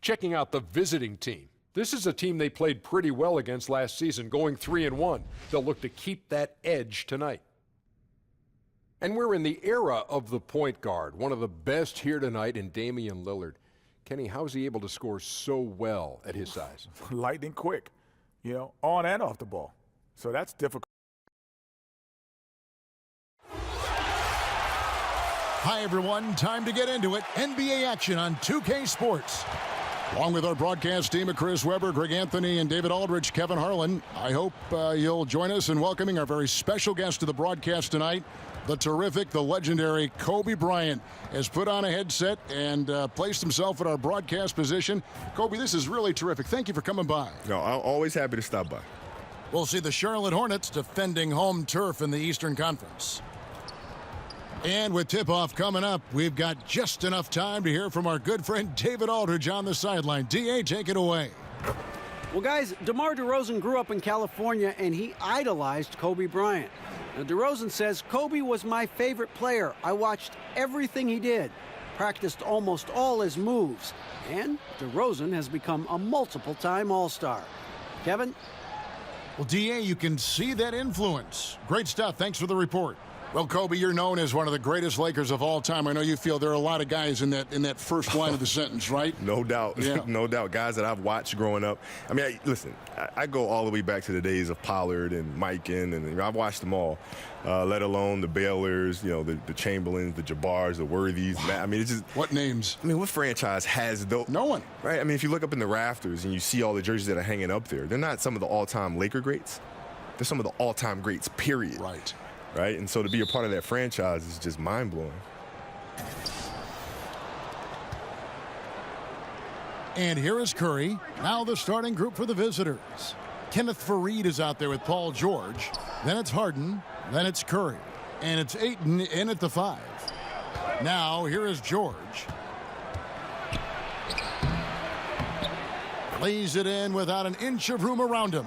Checking out the visiting team. This is a team they played pretty well against last season, going 3-1. They'll look to keep that edge tonight. And we're in the era of the point guard, one of the best here tonight in Damian Lillard. Kenny, how is he able to score so well at his size? Lightning quick, on and off the ball. So that's difficult. Hi, everyone. Time to get into it. NBA action on 2K Sports. Along with our broadcast team of Chris Webber, Greg Anthony, and David Aldrich, Kevin Harlan, I hope you'll join us in welcoming our very special guest to the broadcast tonight. The terrific, the legendary Kobe Bryant has put on a headset and placed himself at our broadcast position. Kobe, this is really terrific. Thank you for coming by. No, I'm always happy to stop by. We'll see the Charlotte Hornets defending home turf in the Eastern Conference. And with tip-off coming up, we've got just enough time to hear from our good friend David Aldridge on the sideline. D.A., take it away. Well, guys, DeMar DeRozan grew up in California, and he idolized Kobe Bryant. Now, DeRozan says, Kobe was my favorite player. I watched everything he did, practiced almost all his moves, and DeRozan has become a multiple-time All-Star. Kevin? Well, D.A., you can see that influence. Great stuff. Thanks for the report. Well, Kobe, you're known as one of the greatest Lakers of all time. I know you feel there are a lot of guys in that first line of the sentence, right? No doubt. Yeah. No doubt. Guys that I've watched growing up. I mean, listen, I go all the way back to the days of Pollard and Mikan, and I've watched them all, let alone the Baylors, the Chamberlains, the Jabbars, the Worthies. Wow. I mean, it's just. What names? I mean, what franchise has those? No one. Right? I mean, if you look up in the rafters and you see all the jerseys that are hanging up there, they're not some of the all-time Laker greats. They're some of the all-time greats, period. Right? And so to be a part of that franchise is just mind-blowing. And here is Curry. Now the starting group for the visitors. Kenneth Faried is out there with Paul George. Then it's Harden. Then it's Curry. And it's Ayton in at the 5. Now here is George. Lays it in without an inch of room around him.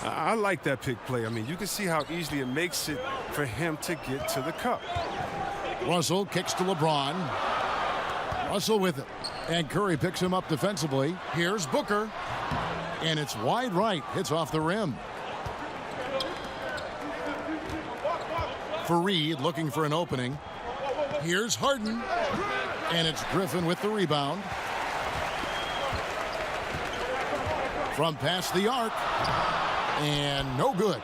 I like that pick play. I mean, you can see how easily it makes it for him to get to the cup. Russell kicks to LeBron. Russell with it. And Curry picks him up defensively. Here's Booker. And it's wide right. Hits off the rim. Faried looking for an opening. Here's Harden. And it's Griffin with the rebound. From past the arc. And no good.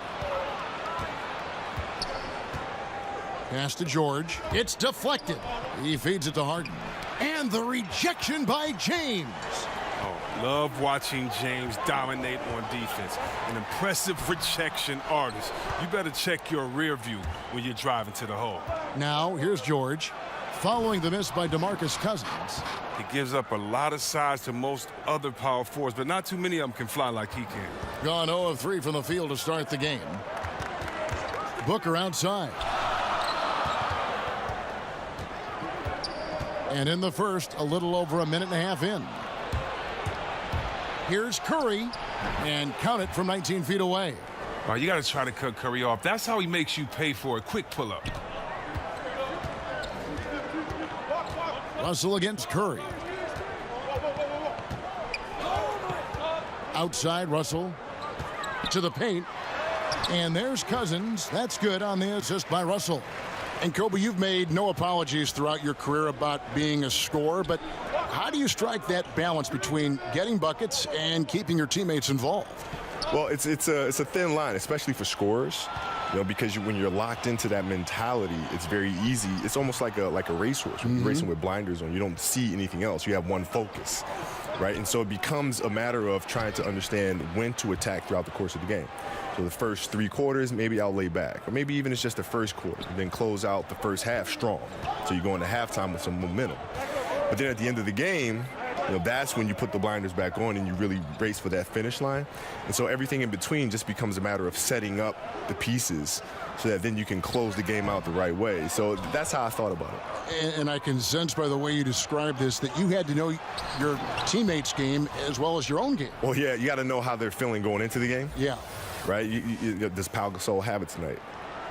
Pass to George. It's deflected. He feeds it to Harden. And the rejection by James. Oh, love watching James dominate on defense. An impressive rejection artist. You better check your rear view when you're driving to the hole. Now, here's George. Following the miss by DeMarcus Cousins. He gives up a lot of size to most other power forwards, but not too many of them can fly like he can. Gone 0 of 3 from the field to start the game. Booker outside. And in the first, a little over a minute and a half in. Here's Curry, and count it from 19 feet away. All right, you got to try to cut Curry off. That's how he makes you pay for a quick pull-up. Russell against Curry. Outside, Russell to the paint. And there's Cousins. That's good on the assist by Russell. And Kobe, you've made no apologies throughout your career about being a scorer, but how do you strike that balance between getting buckets and keeping your teammates involved? Well, it's a thin line, especially for scorers. Because when you're locked into that mentality, it's very easy. It's almost like a racehorse. When you're racing with blinders on, you don't see anything else. You have one focus, right? And so it becomes a matter of trying to understand when to attack throughout the course of the game. So the first 3 quarters, maybe I'll lay back. Or maybe even it's just the first quarter, and then close out the first half strong. So you go into halftime with some momentum. But then at the end of the game, that's when you put the blinders back on and you really race for that finish line. And so everything in between just becomes a matter of setting up the pieces so that then you can close the game out the right way. So that's how I thought about it. And I can sense by the way you describe this that you had to know your teammates' game as well as your own game. Well, yeah, you got to know how they're feeling going into the game. Yeah. Right? Does Pau Gasol have it tonight?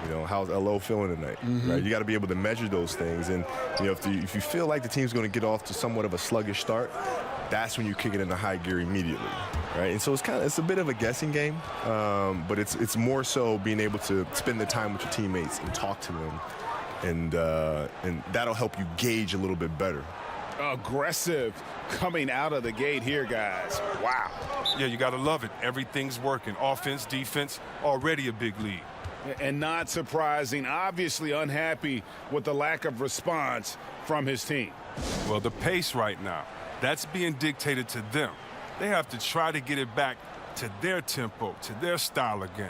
You know, how's LO feeling tonight? Right? You got to be able to measure those things. And, you know, if you feel like the team's going to get off to somewhat of a sluggish start, that's when you kick it into high gear immediately, right? And so it's a bit of a guessing game, but it's more so being able to spend the time with your teammates and talk to them, and that'll help you gauge a little bit better. Aggressive coming out of the gate here, guys. Wow. Yeah, you got to love it. Everything's working. Offense, defense, already a big lead. And not surprising, obviously unhappy with the lack of response from his team. Well, the pace right now, that's being dictated to them. They have to try to get it back to their tempo, to their style of game.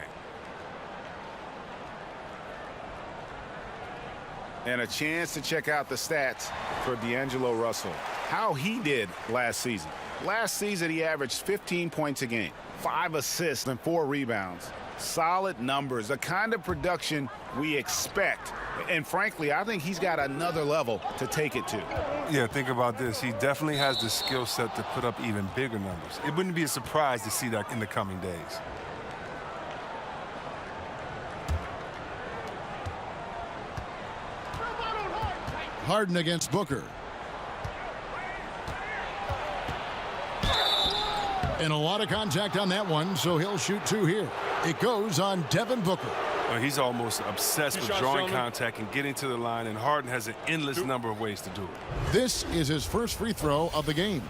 And a chance to check out the stats for D'Angelo Russell. How he did last season. Last season, he averaged 15 points a game, 5 assists and 4 rebounds. Solid numbers, the kind of production we expect. And frankly, I think he's got another level to take it to. Yeah, think about this. He definitely has the skill set to put up even bigger numbers. It wouldn't be a surprise to see that in the coming days. Harden against Booker. And a lot of contact on that one, so he'll shoot 2 here. It goes on Devin Booker. He's almost obsessed with drawing contact and getting to the line, and Harden has an endless number of ways to do it. This is his first free throw of the game.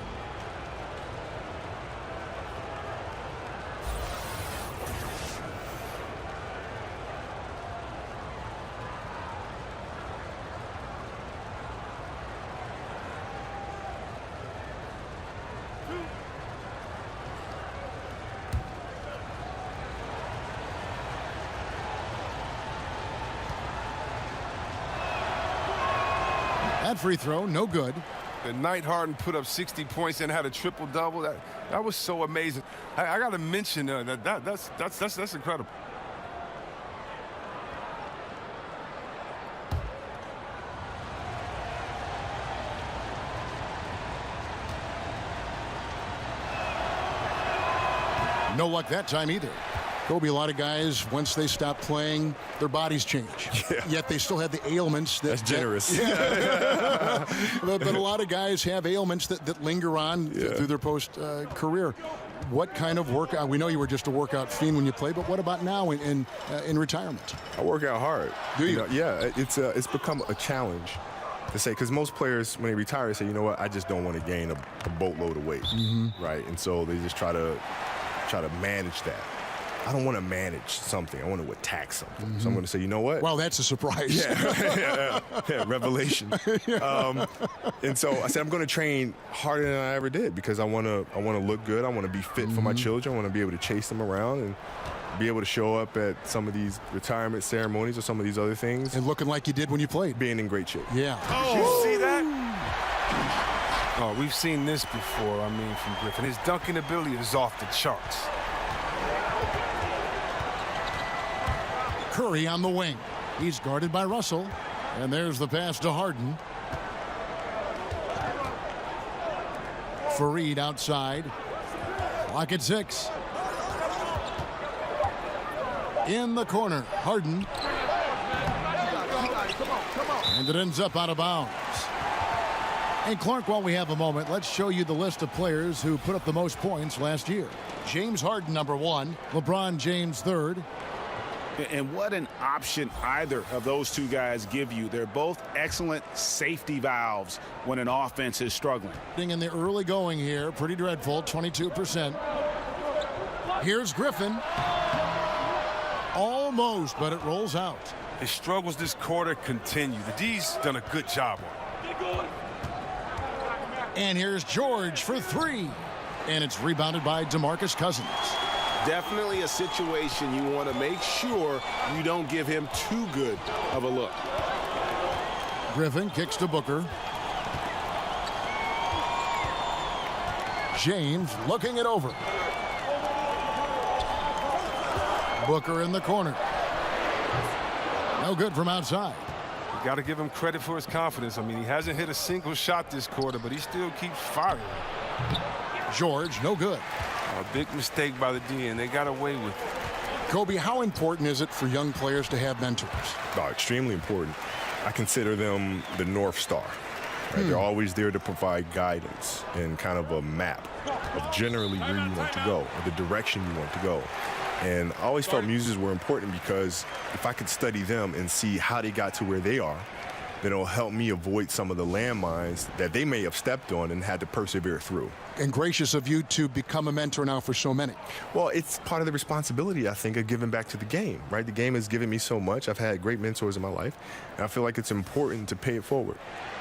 That free throw, no good. The night Harden put up 60 points and had a triple-double, that was so amazing. I got to mention that's incredible. No luck that time either. Kobe, a lot of guys, once they stop playing, their bodies change. Yeah. Yet they still have the ailments. That's generous. But a lot of guys have ailments that linger on through their post-career. What kind of workout? We know you were just a workout fiend when you played, but what about now in retirement? I work out hard. Do you? know, yeah, it's become a challenge to say, because most players, when they retire, say, you know what, I just don't want to gain a boatload of weight, right? And so they just try to manage that. I don't want to manage something. I want to attack something. So I'm going to say, you know what? Well, that's a surprise. Yeah, revelation. And so I said, I'm going to train harder than I ever did, because I want to look good. I want to be fit for my children. I want to be able to chase them around and be able to show up at some of these retirement ceremonies or some of these other things. And looking like you did when you played. Being in great shape. Yeah. Did you see that? Oh, we've seen this before, from Griffin. His dunking ability is off the charts. Curry on the wing. He's guarded by Russell. And there's the pass to Harden. Fareed outside. Clock at 6. In the corner, Harden. And it ends up out of bounds. And Clark, while we have a moment, let's show you the list of players who put up the most points last year. James Harden, number 1. LeBron James, 3rd. And what an option either of those two guys give you. They're both excellent safety valves when an offense is struggling. In the early going here, pretty dreadful, 22%. Here's Griffin. Almost, but it rolls out. His struggles this quarter continue. The D's done a good job on it. And here's George for 3. And it's rebounded by DeMarcus Cousins. Definitely a situation you want to make sure you don't give him too good of a look. Griffin kicks to Booker. James looking it over. Booker in the corner. No good from outside. You got to give him credit for his confidence. He hasn't hit a single shot this quarter, but he still keeps firing. George, no good. A big mistake by the D, and they got away with it. Kobe, how important is it for young players to have mentors? Oh, extremely important. I consider them the North Star. Right? They're always there to provide guidance and kind of a map of generally where you want to go, or the direction you want to go. And I always felt muses were important because if I could study them and see how they got to where they are, then it'll help me avoid some of the landmines that they may have stepped on and had to persevere through. And gracious of you to become a mentor now for so many. Well, it's part of the responsibility, I think, of giving back to the game, right? The game has given me so much. I've had great mentors in my life, and I feel like it's important to pay it forward.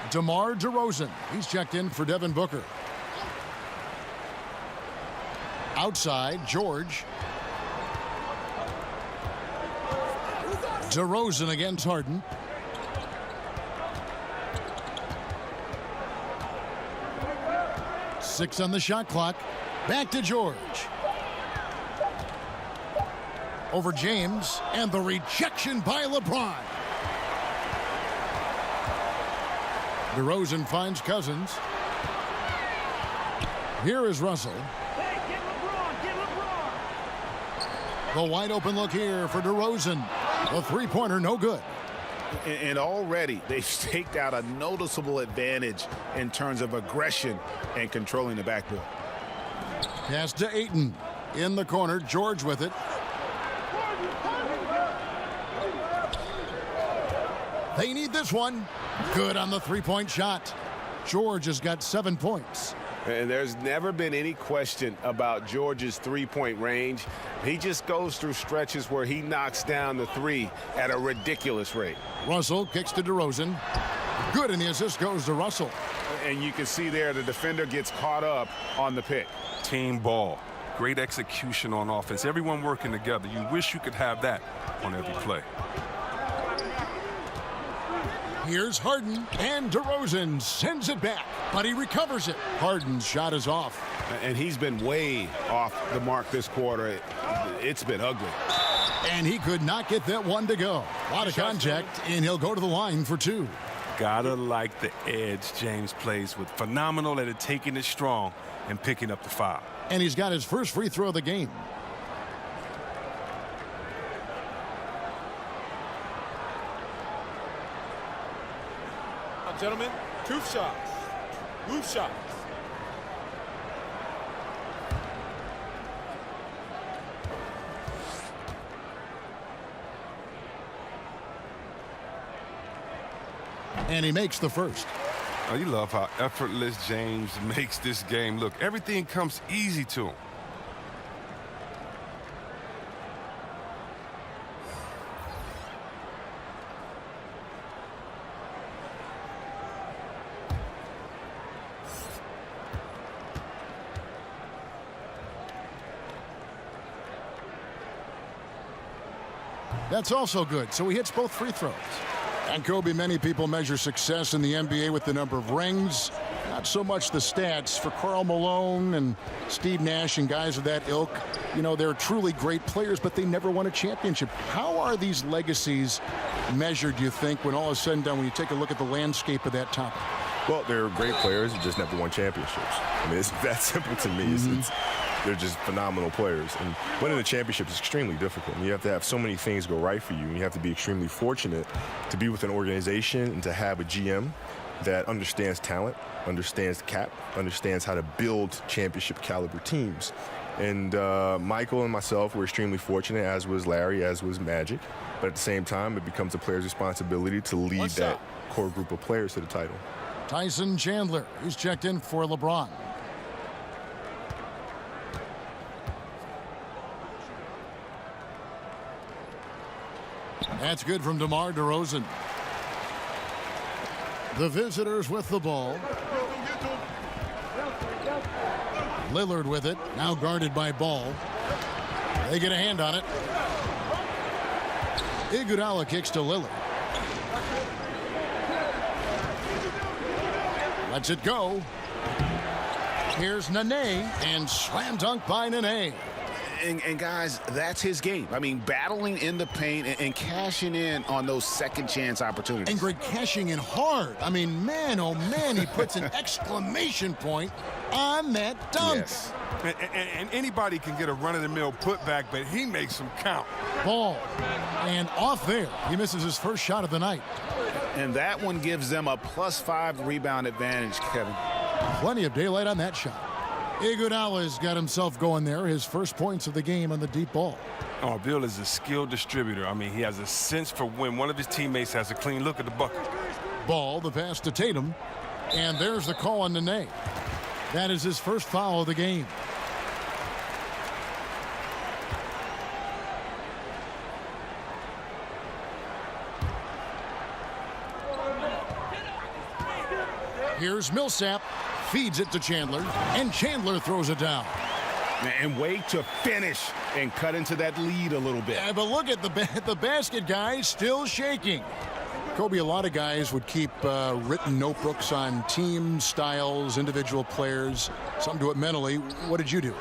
DeMar DeRozan, he's checked in for Devin Booker. Outside, George. DeRozan against Harden. Six on the shot clock. Back to George. Over James, and the rejection by LeBron. DeRozan finds Cousins. Here is Russell. Hey, get LeBron, get LeBron. The wide open look here for DeRozan. The three-pointer no good. And already they've staked out a noticeable advantage in terms of aggression and controlling the backboard. Pass to Ayton. In the corner, George with it. They need this one. Good on the three-point shot. George has got 7 points. And there's never been any question about George's three-point range. He just goes through stretches where he knocks down the three at a ridiculous rate. Russell kicks to DeRozan. Good, and the assist goes to Russell. And you can see there the defender gets caught up on the pick. Team ball. Great execution on offense. Everyone working together. You wish you could have that on every play. Here's Harden, and DeRozan sends it back, but he recovers it. Harden's shot is off. And he's been way off the mark this quarter. It's been ugly. And he could not get that one to go. A lot of contact, and he'll go to the line for two. Gotta like the edge James plays with. Phenomenal at it, taking it strong and picking up the foul. And he's got his first free throw of the game. Gentlemen, two shots. Move shots. And he makes the first. Oh, you love how effortless James makes this game look. Everything comes easy to him. That's also good. So he hits both free throws. And Kobe, many people measure success in the NBA with the number of rings, not so much the stats. For Karl Malone and Steve Nash and guys of that ilk, you know, they're truly great players, but they never won a championship. How are these legacies measured, do you think, when all is said and done, when you take a look at the landscape of that topic? Well, they're great players who just never won championships. I mean, it's that simple to me. They're just phenomenal players. And winning a championship is extremely difficult. You have to have so many things go right for you. And you have to be extremely fortunate to be with an organization and to have a GM that understands talent, understands the cap, understands how to build championship caliber teams. And Michael and myself were extremely fortunate, as was Larry, as was Magic. But at the same time, it becomes a player's responsibility to lead that core group of players to the title. Tyson Chandler, he's checked in for LeBron. That's good from DeMar DeRozan. The visitors with the ball. Lillard with it, now guarded by Ball. They get a hand on it. Iguodala kicks to Lillard. Lets it go. Here's Nene, and slam dunk by Nene. And guys, that's his game. I mean, battling in the paint and cashing in on those second chance opportunities. And Greg, cashing in hard. I mean, man, oh man, he puts an exclamation point on that dunk. Yes. And anybody can get a run-of-the-mill putback, but he makes them count. Ball. And off there. He misses his first shot of the night. And that one gives them a +5 rebound advantage, Kevin. Plenty of daylight on that shot. Iguodala's got himself going there. His first points of the game on the deep ball. Oh, Bill is a skilled distributor. I mean, he has a sense for when one of his teammates has a clean look at the bucket. Ball, the pass to Tatum. And there's the call on Nene. That is his first foul of the game. Here's Millsap, feeds it to Chandler, and Chandler throws it down. And wait to finish and cut into that lead a little bit. Yeah, but look at the basket, guys, still shaking. Kobe, a lot of guys would keep written notebooks on team styles, individual players. Some do it mentally. What did you do?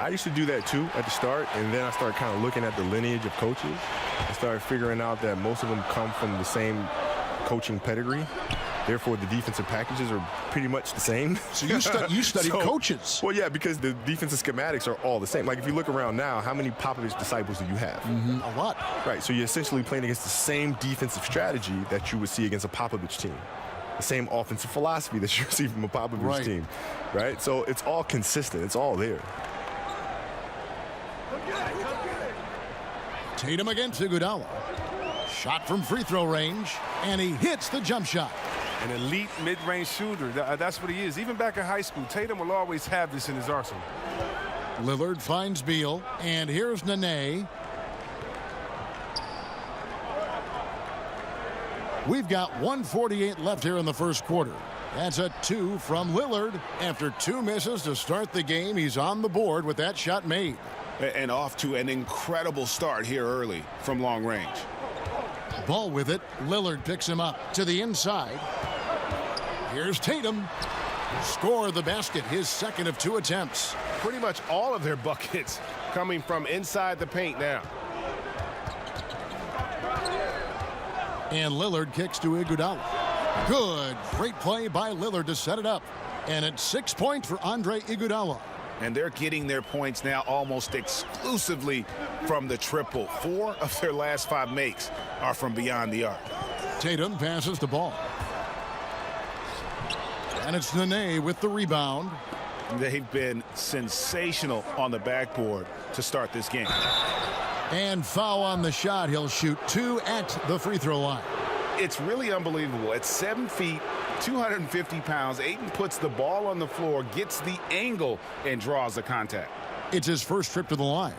I used to do that too at the start, and then I started kind of looking at the lineage of coaches. I started figuring out that most of them come from the same coaching pedigree. Therefore, the defensive packages are pretty much the same. So you studied coaches. Well, yeah, because the defensive schematics are all the same. Like, if you look around now, how many Popovich disciples do you have? A lot. Right, so you're essentially playing against the same defensive strategy that you would see against a Popovich team. The same offensive philosophy that you see from a Popovich team. Right? So it's all consistent. It's all there. Tatum against Iguodala. Shot from free throw range, and he hits the jump shot. An elite mid-range shooter. That's what he is. Even back in high school, Tatum will always have this in his arsenal. Lillard finds Beal, and here's Nene. We've got 1:48 left here in the first quarter. That's a 2 from Lillard. After 2 misses to start the game, he's on the board with that shot made. And off to an incredible start here early from long range. Ball with it. Lillard picks him up to the inside. Here's Tatum. Score the basket, his second of 2 attempts. Pretty much all of their buckets coming from inside the paint now. And Lillard kicks to Iguodala. Good. Great play by Lillard to set it up. And it's 6 points for Andre Iguodala. And they're getting their points now almost exclusively from the triple. 4 of their last 5 makes are from beyond the arc. Tatum passes the ball. And it's Nene with the rebound. They've been sensational on the backboard to start this game. And foul on the shot. He'll shoot 2 at the free throw line. It's really unbelievable. At 7 feet, 250 pounds, Ayton puts the ball on the floor, gets the angle, and draws the contact. It's his first trip to the line.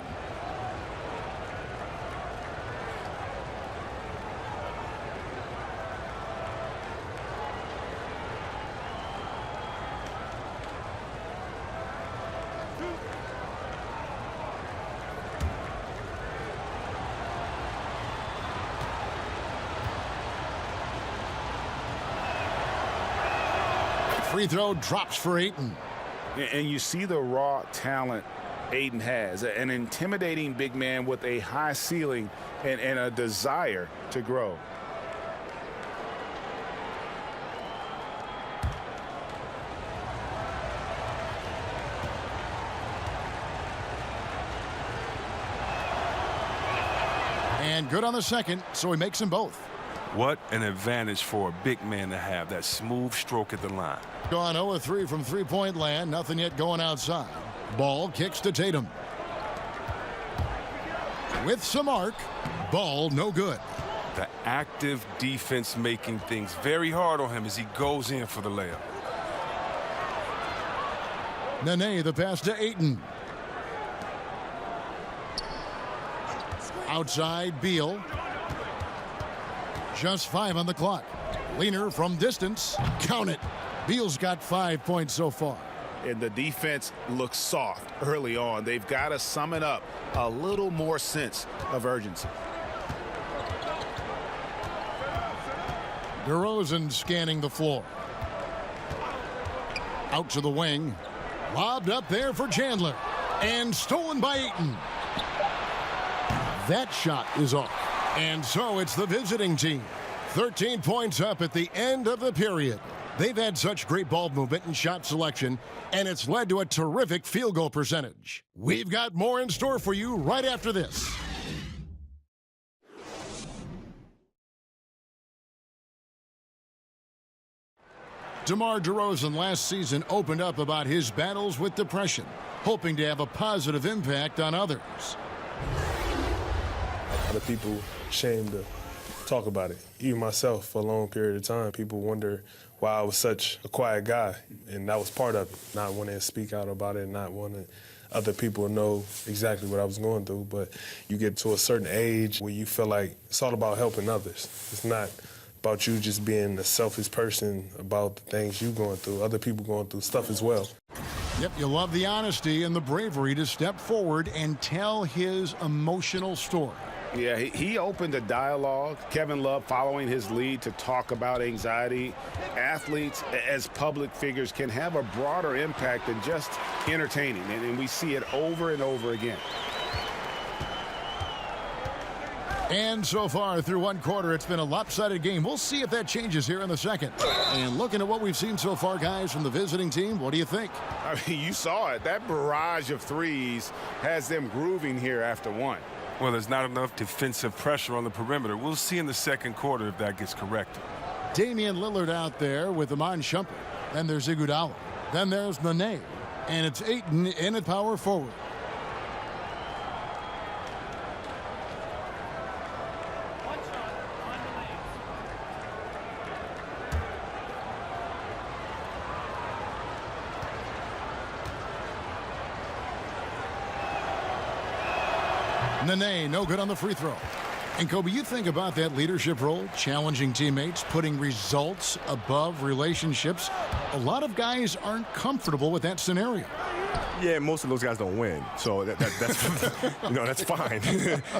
Free throw drops for Ayton. And you see the raw talent Ayton has. An intimidating big man with a high ceiling and a desire to grow. And good on the second, so he makes them both. What an advantage for a big man to have, that smooth stroke at the line. Gone 0-3 from three-point land. Nothing yet going outside. Ball kicks to Tatum. With some arc. Ball no good. The active defense making things very hard on him as he goes in for the layup. Nene the pass to Ayton. Outside Beal. Just 5 on the clock. Leaner from distance. Count it. Beal's got 5 points so far. And the defense looks soft early on. They've got to sum it up. A little more sense of urgency. DeRozan scanning the floor. Out to the wing. Lobbed up there for Chandler. And stolen by Ayton. That shot is off. And so it's the visiting team. 13 points up at the end of the period. They've had such great ball movement and shot selection, and it's led to a terrific field goal percentage. We've got more in store for you right after this. DeMar DeRozan last season opened up about his battles with depression, hoping to have a positive impact on others. A lot of people ashamed to talk about it. Even myself, for a long period of time, people wonder why I was such a quiet guy, and that was part of it. Not wanting to speak out about it, not wanting other people to know exactly what I was going through. But you get to a certain age where you feel like it's all about helping others. It's not about you just being a selfish person about the things you're going through. Other people going through stuff as well. Yep, you love the honesty and the bravery to step forward and tell his emotional story. Yeah, he opened a dialogue. Kevin Love following his lead to talk about anxiety. Athletes as public figures can have a broader impact than just entertaining, and we see it over and over again. And so far through one quarter, it's been a lopsided game. We'll see if that changes here in the second. And looking at what we've seen so far, guys, from the visiting team, what do you think? I mean, you saw it. That barrage of threes has them grooving here after one. Well, there's not enough defensive pressure on the perimeter. We'll see in the second quarter if that gets corrected. Damian Lillard out there with Iman Shumpert. Then there's Iguodala. Then there's Nene. And it's Ayton in at power forward. Nene, no good on the free throw. And Kobe, you think about that leadership role, challenging teammates, putting results above relationships. A lot of guys aren't comfortable with that scenario. Yeah, most of those guys don't win, so that's that's fine.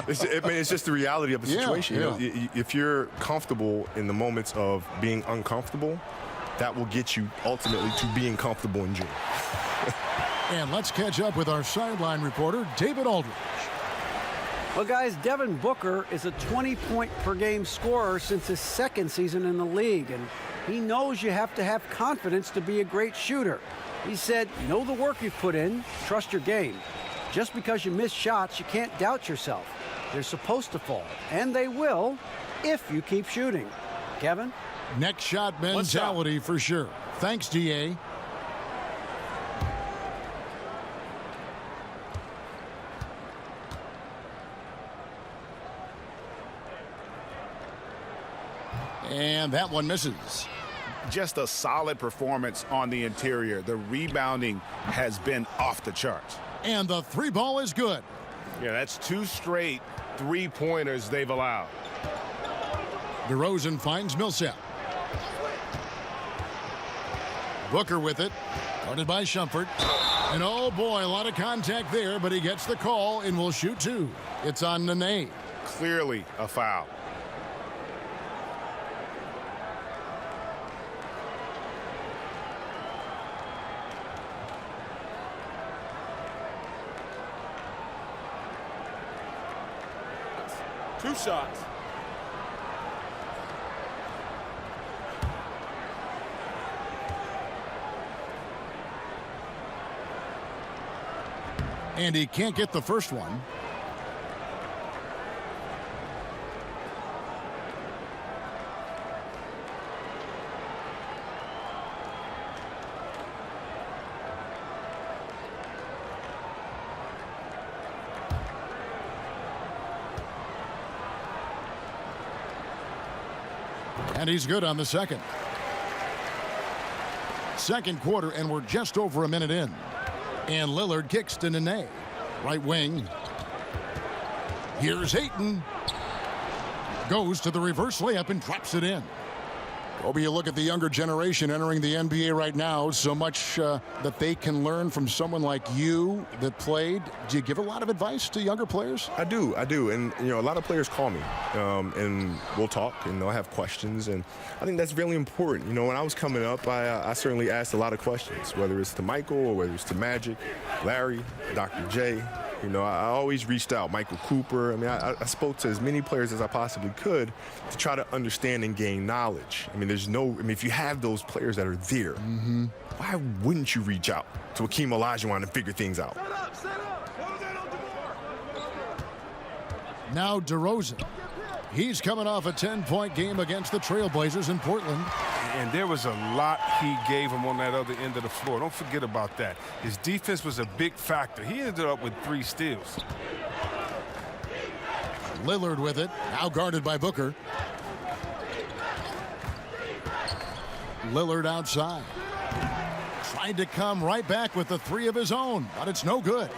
It's just the reality of the situation. Yeah. You know, if you're comfortable in the moments of being uncomfortable, that will get you ultimately to being comfortable in June. And let's catch up with our sideline reporter, David Aldridge. Well, guys, Devin Booker is a 20-point-per-game scorer since his second season in the league, and he knows you have to have confidence to be a great shooter. He said, know the work you've put in, trust your game. Just because you miss shots, you can't doubt yourself. They're supposed to fall, and they will if you keep shooting. Kevin? Next shot mentality for sure. Thanks, DA. And that one misses. Just a solid performance on the interior. The rebounding has been off the charts. And the three ball is good. Yeah, that's 2 straight three-pointers they've allowed. DeRozan finds Millsap. Booker with it. Guarded by Shumpert. And oh boy, a lot of contact there, but he gets the call and will shoot 2. It's on Nene. Clearly a foul. Two shots. And he can't get the first one. And he's good on the second. Second quarter, and we're just over a minute in. And Lillard kicks to Nene. Right wing. Here's Ayton. Goes to the reverse layup and drops it in. Kobe, you look at the younger generation entering the NBA right now, so much that they can learn from someone like you that played. Do you give a lot of advice to younger players? I do. And, a lot of players call me, and we'll talk, and they'll have questions, and I think that's really important. When I was coming up, I certainly asked a lot of questions, whether it's to Michael or whether it's to Magic, Larry, Dr. J. You know, I always reached out. Michael Cooper. I mean, I spoke to as many players as I possibly could to try to understand and gain knowledge. I mean, if you have those players that are there, why wouldn't you reach out to Akeem Olajuwon and figure things out? Now DeRozan. He's coming off a 10-point game against the Trailblazers in Portland. And there was a lot he gave him on that other end of the floor. Don't forget about that. His defense was a big factor. He ended up with 3 steals. Lillard with it, now guarded by Booker. Lillard outside. Tried to come right back with the 3 of his own, but it's no good.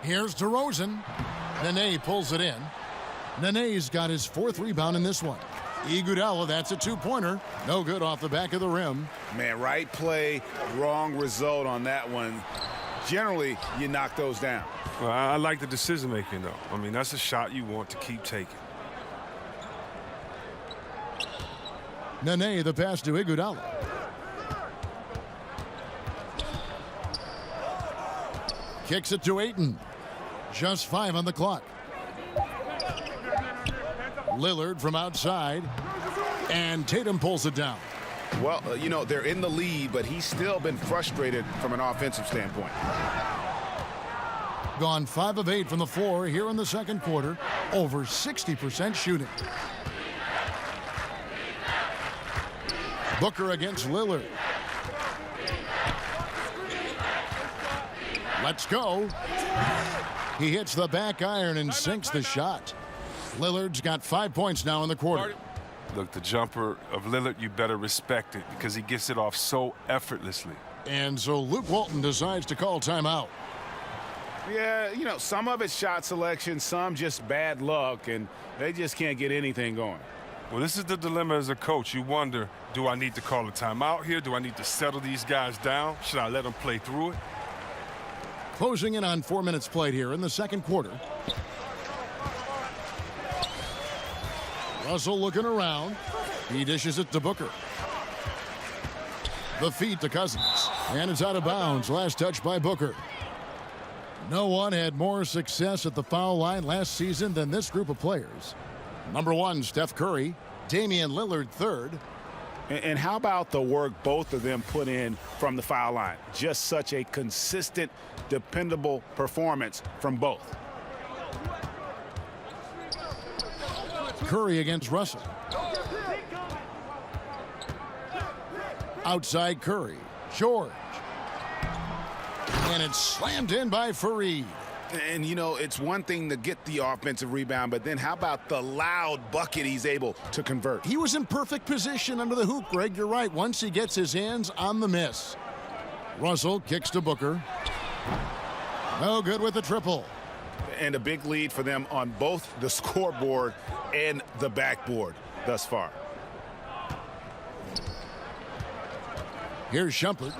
Here's DeRozan. Nene pulls it in. Nene's got his 4th rebound in this one. Iguodala, that's a 2-pointer. No good off the back of the rim. Man, right play, wrong result on that one. Generally, you knock those down. Well, I like the decision-making, though. I mean, that's a shot you want to keep taking. Nene, the pass to Iguodala. Kicks it to Ayton. Just 5 on the clock. Lillard from outside. And Tatum pulls it down. Well, you know, they're in the lead, but he's still been frustrated from an offensive standpoint. Gone 5 of 8 from the floor here in the second quarter. Over 60% shooting. Booker against Lillard. Let's go. He hits the back iron and sinks the shot. Lillard's got 5 points now in the quarter. Look, the jumper of Lillard, you better respect it because he gets it off so effortlessly. And so Luke Walton decides to call timeout. Yeah, you know, some of it's shot selection, some just bad luck, and they just can't get anything going. Well, this is the dilemma as a coach. You wonder, do I need to call a timeout here? Do I need to settle these guys down? Should I let them play through it? Closing in on 4 minutes played here in the second quarter. Russell looking around. He dishes it to Booker. The feed to Cousins. And it's out of bounds. Last touch by Booker. No one had more success at the foul line last season than this group of players. Number 1, Steph Curry. Damian Lillard, 3rd. And how about the work both of them put in from the foul line? Just such a consistent, dependable performance from both. Curry against Russell. Outside Curry. George. And it's slammed in by Fareed. And, you know, it's one thing to get the offensive rebound, but then how about the loud bucket he's able to convert? He was in perfect position under the hoop, Greg. You're right. Once he gets his hands on the miss. Russell kicks to Booker. No good with the triple. And a big lead for them on both the scoreboard and the backboard thus far. Here's Shumpert.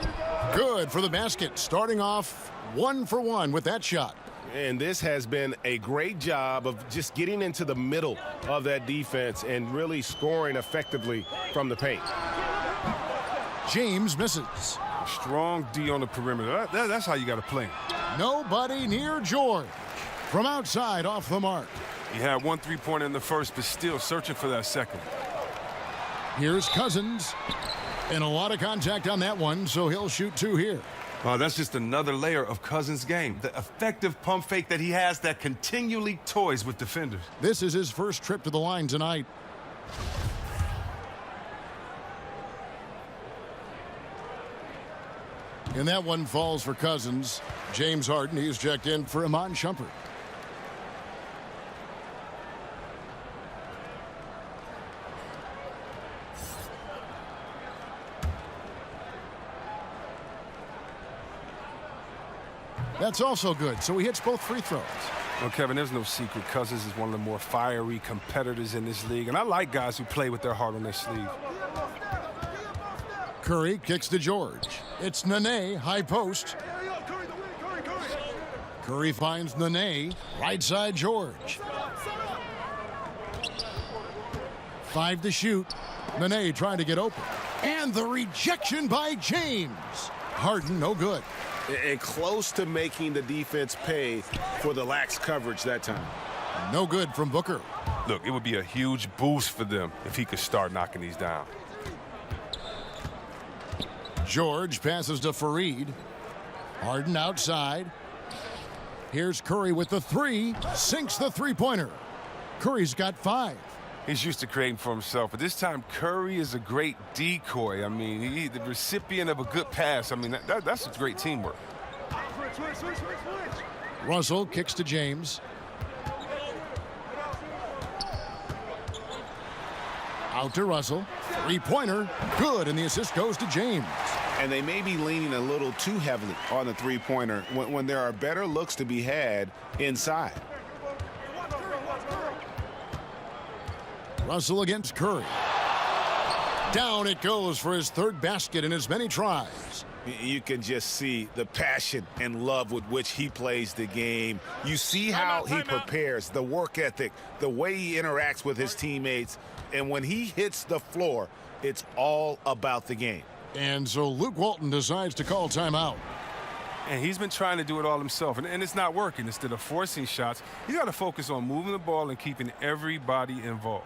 Good for the basket. Starting off 1 for 1 with that shot. And this has been a great job of just getting into the middle of that defense and really scoring effectively from the paint. James misses. Strong D on the perimeter. That's how you got to play. Nobody near George. From outside, off the mark. He had 1 3-pointer in the first, but still searching for that second. Here's Cousins. And a lot of contact on that one, so he'll shoot 2 here. That's just another layer of Cousins' game. The effective pump fake that he has that continually toys with defenders. This is his first trip to the line tonight. And that one falls for Cousins. James Harden, he's checked in for Iman Shumpert. That's also good, so he hits both free throws. Well, Kevin, there's no secret. Cousins is one of the more fiery competitors in this league, and I like guys who play with their heart on their sleeve. Curry kicks to George. It's Nene, high post. Curry finds Nene, right side George. 5 to shoot. Nene trying to get open. And the rejection by James. Harden, no good. And close to making the defense pay for the lax coverage that time. No good from Booker. Look, it would be a huge boost for them if he could start knocking these down. George passes to Fareed. Harden outside. Here's Curry with the three. Sinks the three-pointer. Curry's got 5. He's used to creating for himself, but this time Curry is a great decoy. I mean, he's the recipient of a good pass. I mean, that's great teamwork. Russell kicks to James. Out to Russell. Three-pointer. Good, and the assist goes to James. And they may be leaning a little too heavily on the three-pointer when there are better looks to be had inside. Russell against Curry. Down it goes for his 3rd basket in as many tries. You can just see the passion and love with which he plays the game. You see how he prepares, the work ethic, the way he interacts with his teammates. And when he hits the floor, it's all about the game. And so Luke Walton decides to call timeout. And he's been trying to do it all himself, and it's not working. Instead of forcing shots, he's got to focus on moving the ball and keeping everybody involved.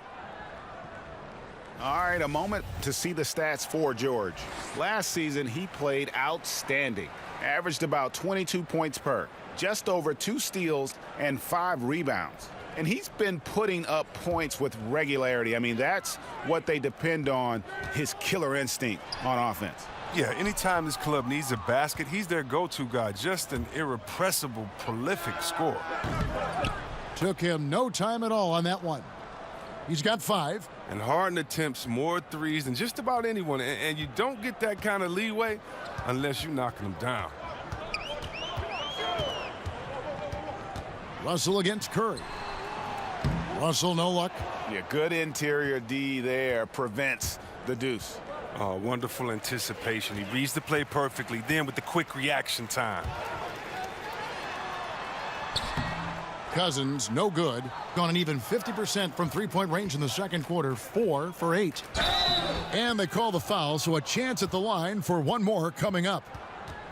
All right, a moment to see the stats for George. Last season, he played outstanding. Averaged about 22 points per, just over 2 steals and 5 rebounds. And he's been putting up points with regularity. I mean, that's what they depend on, his killer instinct on offense. Yeah, anytime this club needs a basket, he's their go-to guy. Just an irrepressible, prolific scorer. Took him no time at all on that one. He's got 5. And Harden attempts more threes than just about anyone. And you don't get that kind of leeway unless you're knocking them down. Russell against Curry. Russell, no luck. Yeah, good interior D there prevents the deuce. Oh, wonderful anticipation. He reads the play perfectly. Then with the quick reaction time. Cousins, no good. Gone an even 50% from three-point range in the second quarter. 4 for 8. And they call the foul, so a chance at the line for one more coming up.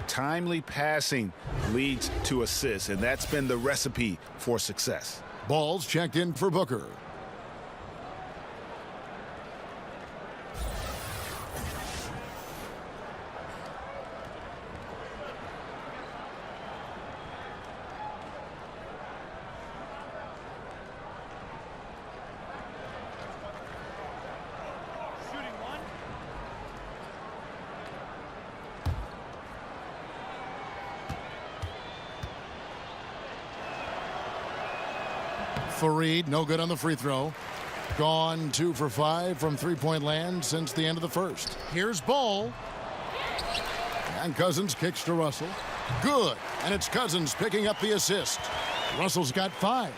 Timely passing leads to assists, and that's been the recipe for success. Ball's checked in for Booker. Fareed, no good on the free throw. Gone 2 for 5 from three-point land since the end of the first. Here's Ball. And Cousins kicks to Russell. Good. And it's Cousins picking up the assist. Russell's got 5.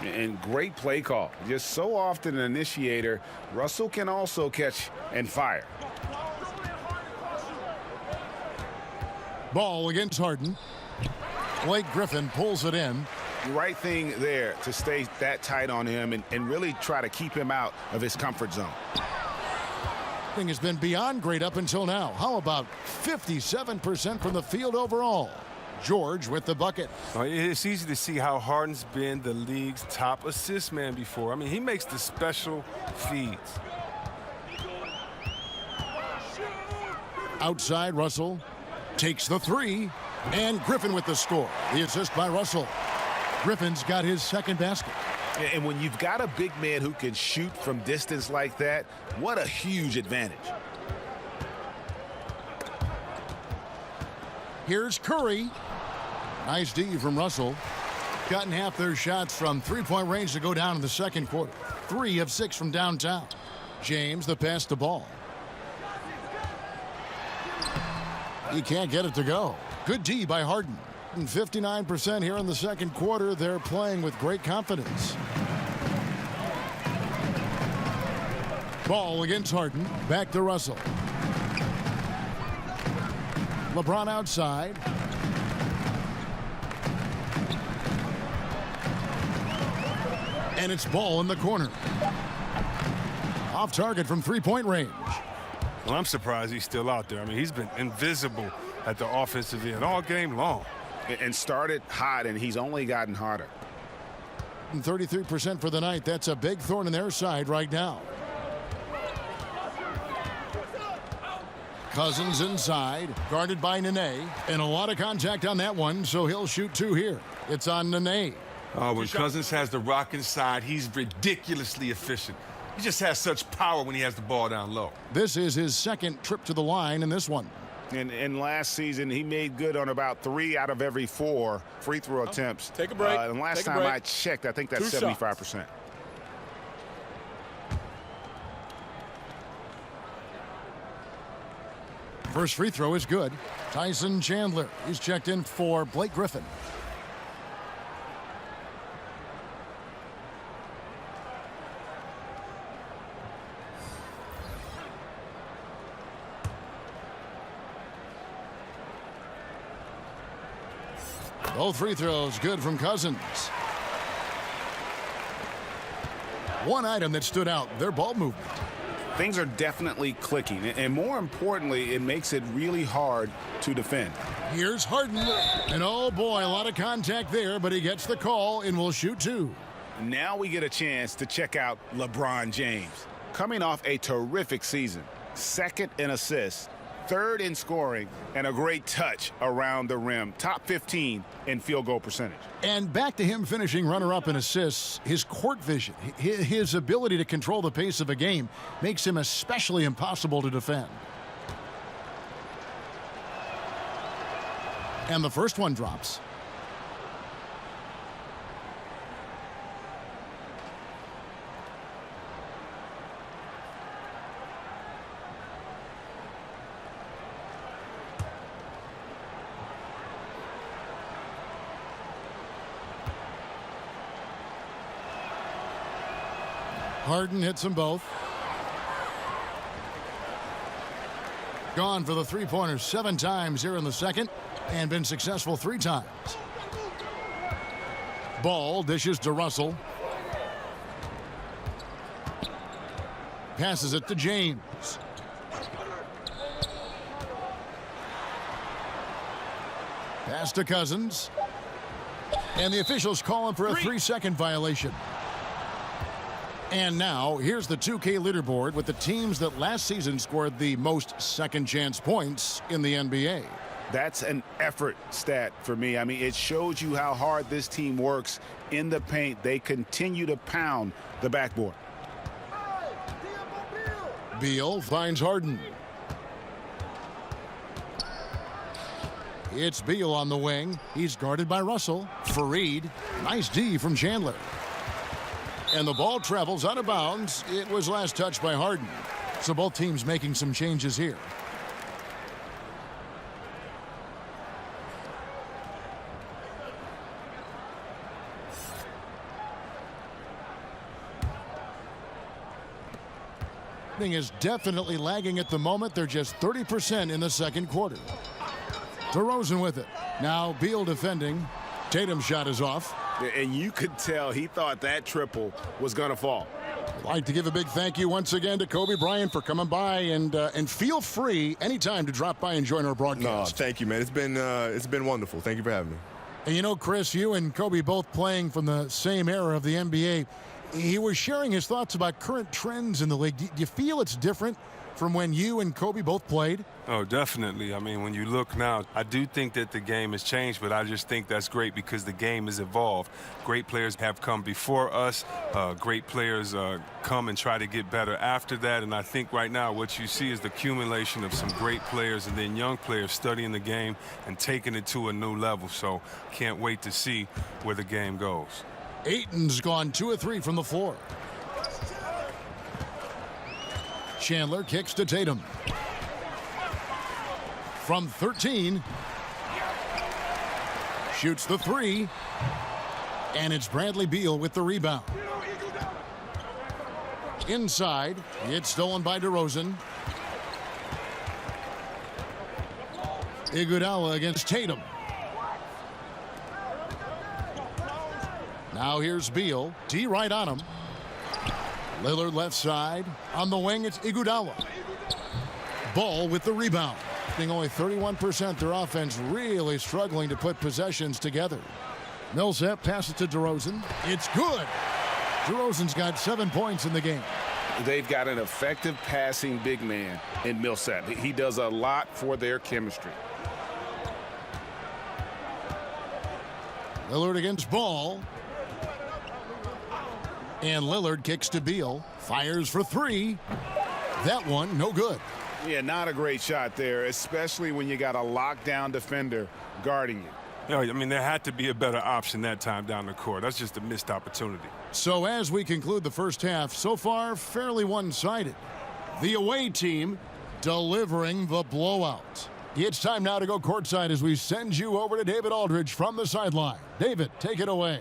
And great play call. Just so often an initiator, Russell can also catch and fire. Ball against Harden. Blake Griffin pulls it in. The right thing there to stay that tight on him and really try to keep him out of his comfort zone. Thing has been beyond great up until now. How about 57% from the field overall? George with the bucket. It's easy to see how Harden's been the league's top assist man before. I mean, he makes the special feeds. Outside, Russell takes the 3. And Griffin with the score. The assist by Russell. Griffin's got his second basket. And when you've got a big man who can shoot from distance like that, what a huge advantage. Here's Curry. Nice D from Russell. Gotten half their shots from three-point range to go down in the second quarter. 3 of 6 from downtown. James, the pass to Ball. He can't get it to go. Good D by Harden. 59% here in the second quarter. They're playing with great confidence. Ball against Harden. Back to Russell. LeBron outside. And it's Ball in the corner. Off target from three-point range. Well, I'm surprised he's still out there. I mean, he's been invisible at the offensive end all game long. And started hot, and he's only gotten hotter. 33% for the night. That's a big thorn in their side right now. Cousins inside, guarded by Nene, and a lot of contact on that one, so he'll shoot 2 here. It's on Nene. When Cousins has the rock inside, he's ridiculously efficient. He just has such power when he has the ball down low. This is his second trip to the line in this one. And last season, he made good on about 3 out of every 4 free throw attempts. Take a break. And last time I checked, I think that's 75%. First free throw is good. Tyson Chandler. He's checked in for Blake Griffin. Both free throws good from Cousins. One item that stood out, their ball movement. Things are definitely clicking, and more importantly, it makes it really hard to defend. Here's Harden, and oh boy, a lot of contact there, but he gets the call and will shoot 2. Now we get a chance to check out LeBron James. Coming off a terrific season, 2nd in assists, 3rd in scoring, and a great touch around the rim. Top 15 in field goal percentage. And back to him finishing runner-up in assists, his court vision, his ability to control the pace of a game makes him especially impossible to defend. And the first one drops. Harden hits them both. Gone for the three-pointers 7 times here in the second and been successful 3 times. Ball dishes to Russell. Passes it to James. Pass to Cousins. And the officials call him for a 3-second violation. And now, here's the 2K leaderboard with the teams that last season scored the most second-chance points in the NBA. That's an effort stat for me. I mean, it shows you how hard this team works in the paint. They continue to pound the backboard. Beal finds Harden. It's Beal on the wing. He's guarded by Russell. Fareed. Nice D from Chandler. And the ball travels out of bounds. It was last touched by Harden. So both teams making some changes here. Thing is definitely lagging at the moment. They're just 30% in the second quarter. DeRozan with it. Now Beal defending. Tatum's shot is off. And you could tell he thought that triple was going to fall. I'd like to give a big thank you once again to Kobe Bryant for coming by, and feel free anytime to drop by and join our broadcast. No, thank you, man. It's been wonderful. Thank you for having me. And you know, Chris, you and Kobe both playing from the same era of the NBA. He was sharing his thoughts about current trends in the league. Do you feel it's different from when you and Kobe both played? Oh, definitely. I mean, when you look now, I do think that the game has changed, but I just think that's great because the game has evolved. Great players have come before us. Great players come and try to get better after that. And I think right now what you see is the accumulation of some great players and then young players studying the game and taking it to a new level. So can't wait to see where the game goes. Ayton's gone 2 of 3 from the floor. Chandler kicks to Tatum. From 13. Shoots the 3. And it's Bradley Beal with the rebound. Inside. It's stolen by DeRozan. Iguodala against Tatum. Now here's Beal. D right on him. Lillard left side. On the wing, it's Iguodala. Ball with the rebound. Being only 31%, their offense really struggling to put possessions together. Millsap passes to DeRozan. It's good. DeRozan's got 7 points in the game. They've got an effective passing big man in Millsap. He does a lot for their chemistry. Lillard against Ball. And Lillard kicks to Beal. Fires for three. That one, no good. Yeah, not a great shot there, especially when you got a lockdown defender guarding you. You know, I mean, there had to be a better option that time down the court. That's just a missed opportunity. So as we conclude the first half, so far fairly one-sided. The away team delivering the blowout. It's time now to go courtside as we send you over to David Aldridge from the sideline. David, take it away.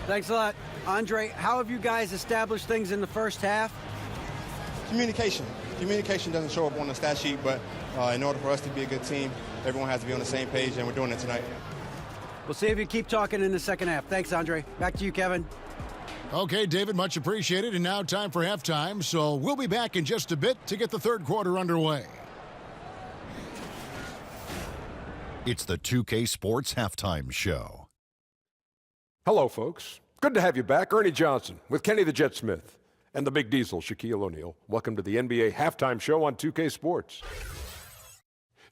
Thanks a lot. Andre, how have you guys established things in the first half? Communication. Communication doesn't show up on the stat sheet, but in order for us to be a good team, everyone has to be on the same page, and we're doing it tonight. We'll see if you keep talking in the second half. Thanks, Andre. Back to you, Kevin. Okay, David, much appreciated. And now time for halftime, so we'll be back in just a bit to get the third quarter underway. It's the 2K Sports Halftime Show. Hello, folks. Good to have you back. Ernie Johnson with Kenny the Jet Smith and the Big Diesel, Shaquille O'Neal. Welcome to the NBA Halftime Show on 2K Sports.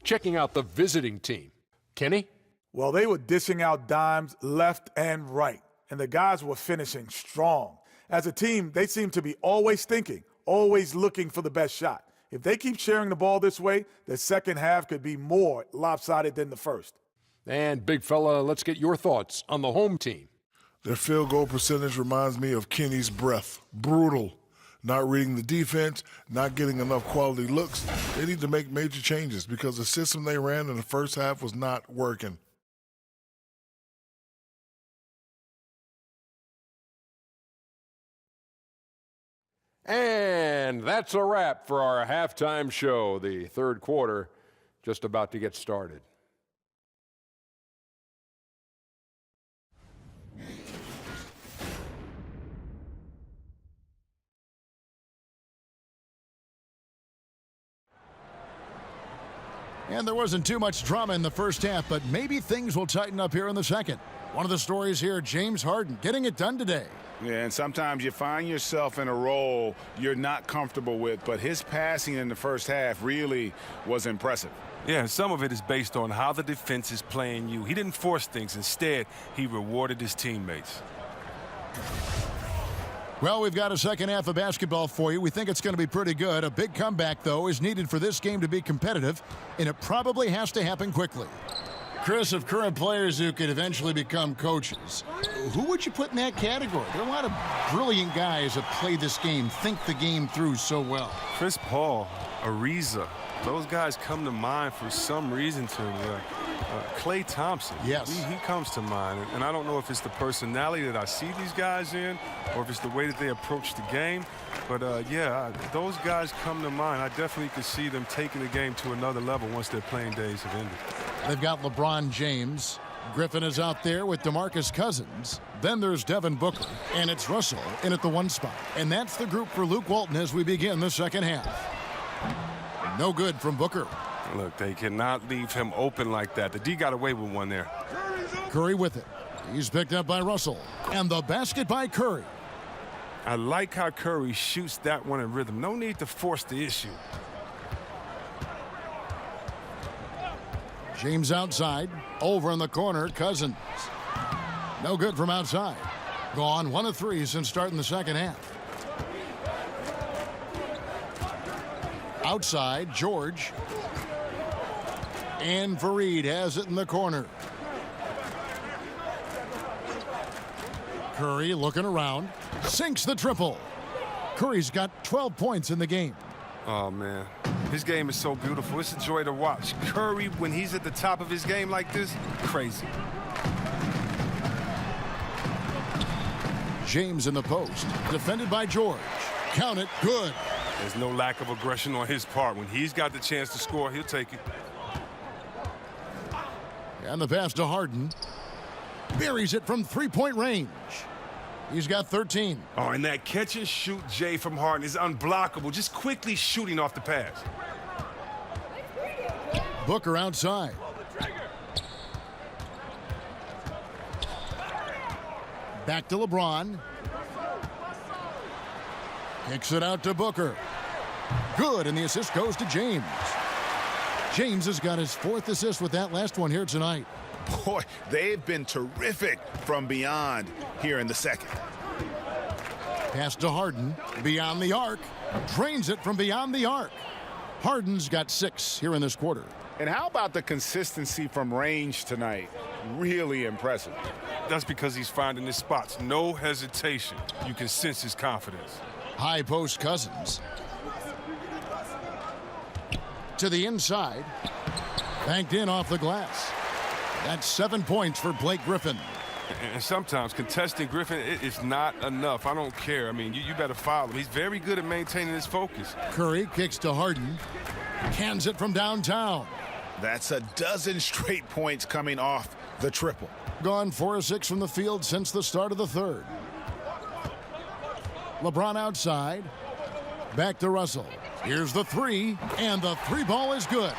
Checking out the visiting team. Kenny? Well, they were dishing out dimes left and right, and the guys were finishing strong. As a team, they seem to be always thinking, always looking for the best shot. If they keep sharing the ball this way, the second half could be more lopsided than the first. And, big fella, let's get your thoughts on the home team. Their field goal percentage reminds me of Kenny's breath. Brutal. Not reading the defense, not getting enough quality looks. They need to make major changes because the system they ran in the first half was not working. And that's a wrap for our halftime show. The third quarter just about to get started. And there wasn't too much drama in the first half, but maybe things will tighten up here in the second. One of the stories here, James Harden getting it done today. Yeah, and sometimes you find yourself in a role you're not comfortable with, but his passing in the first half really was impressive. Yeah, some of it is based on how the defense is playing you. He didn't force things. Instead, he rewarded his teammates. Well, we've got a second half of basketball for you. We think it's going to be pretty good. A big comeback, though, is needed for this game to be competitive, and it probably has to happen quickly. Chris, of current players who could eventually become coaches, who would you put in that category? There are a lot of brilliant guys that play this game, think the game through so well. Chris Paul, Ariza, those guys come to mind for some reason to me. Klay Thompson. Yes. He comes to mind. And I don't know if it's the personality that I see these guys in or if it's the way that they approach the game. But, yeah, those guys come to mind. I definitely could see them taking the game to another level once their playing days have ended. They've got LeBron James. Griffin is out there with DeMarcus Cousins. Then there's Devin Booker. And it's Russell in at the one spot. And that's the group for Luke Walton as we begin the second half. No good from Booker. Look, they cannot leave him open like that. The D got away with one there. Curry with it. He's picked up by Russell. And the basket by Curry. I like how Curry shoots that one in rhythm. No need to force the issue. James outside. Over in the corner, Cousins. No good from outside. Gone 1 of 3 since starting the second half. Outside, George. And Fareed has it in the corner. Curry looking around. Sinks the triple. Curry's got 12 points in the game. Oh, man. His game is so beautiful. It's a joy to watch. Curry, when he's at the top of his game like this, crazy. James in the post. Defended by George. Count it. Good. There's no lack of aggression on his part. When he's got the chance to score, he'll take it. And the pass to Harden. Buries it from three-point range. He's got 13. Oh, and that catch and shoot, Jay, from Harden is unblockable. Just quickly shooting off the pass. Booker outside. Back to LeBron. Kicks it out to Booker. Good, and the assist goes to James. James has got his 4th assist with that last one here tonight. Boy, they've been terrific from beyond here in the second. Pass to Harden, beyond the arc. Drains it from beyond the arc. Harden's got 6 here in this quarter. And how about the consistency from range tonight? Really impressive. That's because he's finding his spots. No hesitation. You can sense his confidence. High post Cousins. To the inside. Banked in off the glass. That's 7 points for Blake Griffin. And sometimes contesting Griffin is not enough. I don't care. I mean, you better follow him. He's very good at maintaining his focus. Curry kicks to Harden. Cans it from downtown. That's a dozen straight points coming off the triple. Gone 4 of 6 from the field since the start of the third. LeBron outside. Back to Russell. Here's the 3, and the 3 ball is good.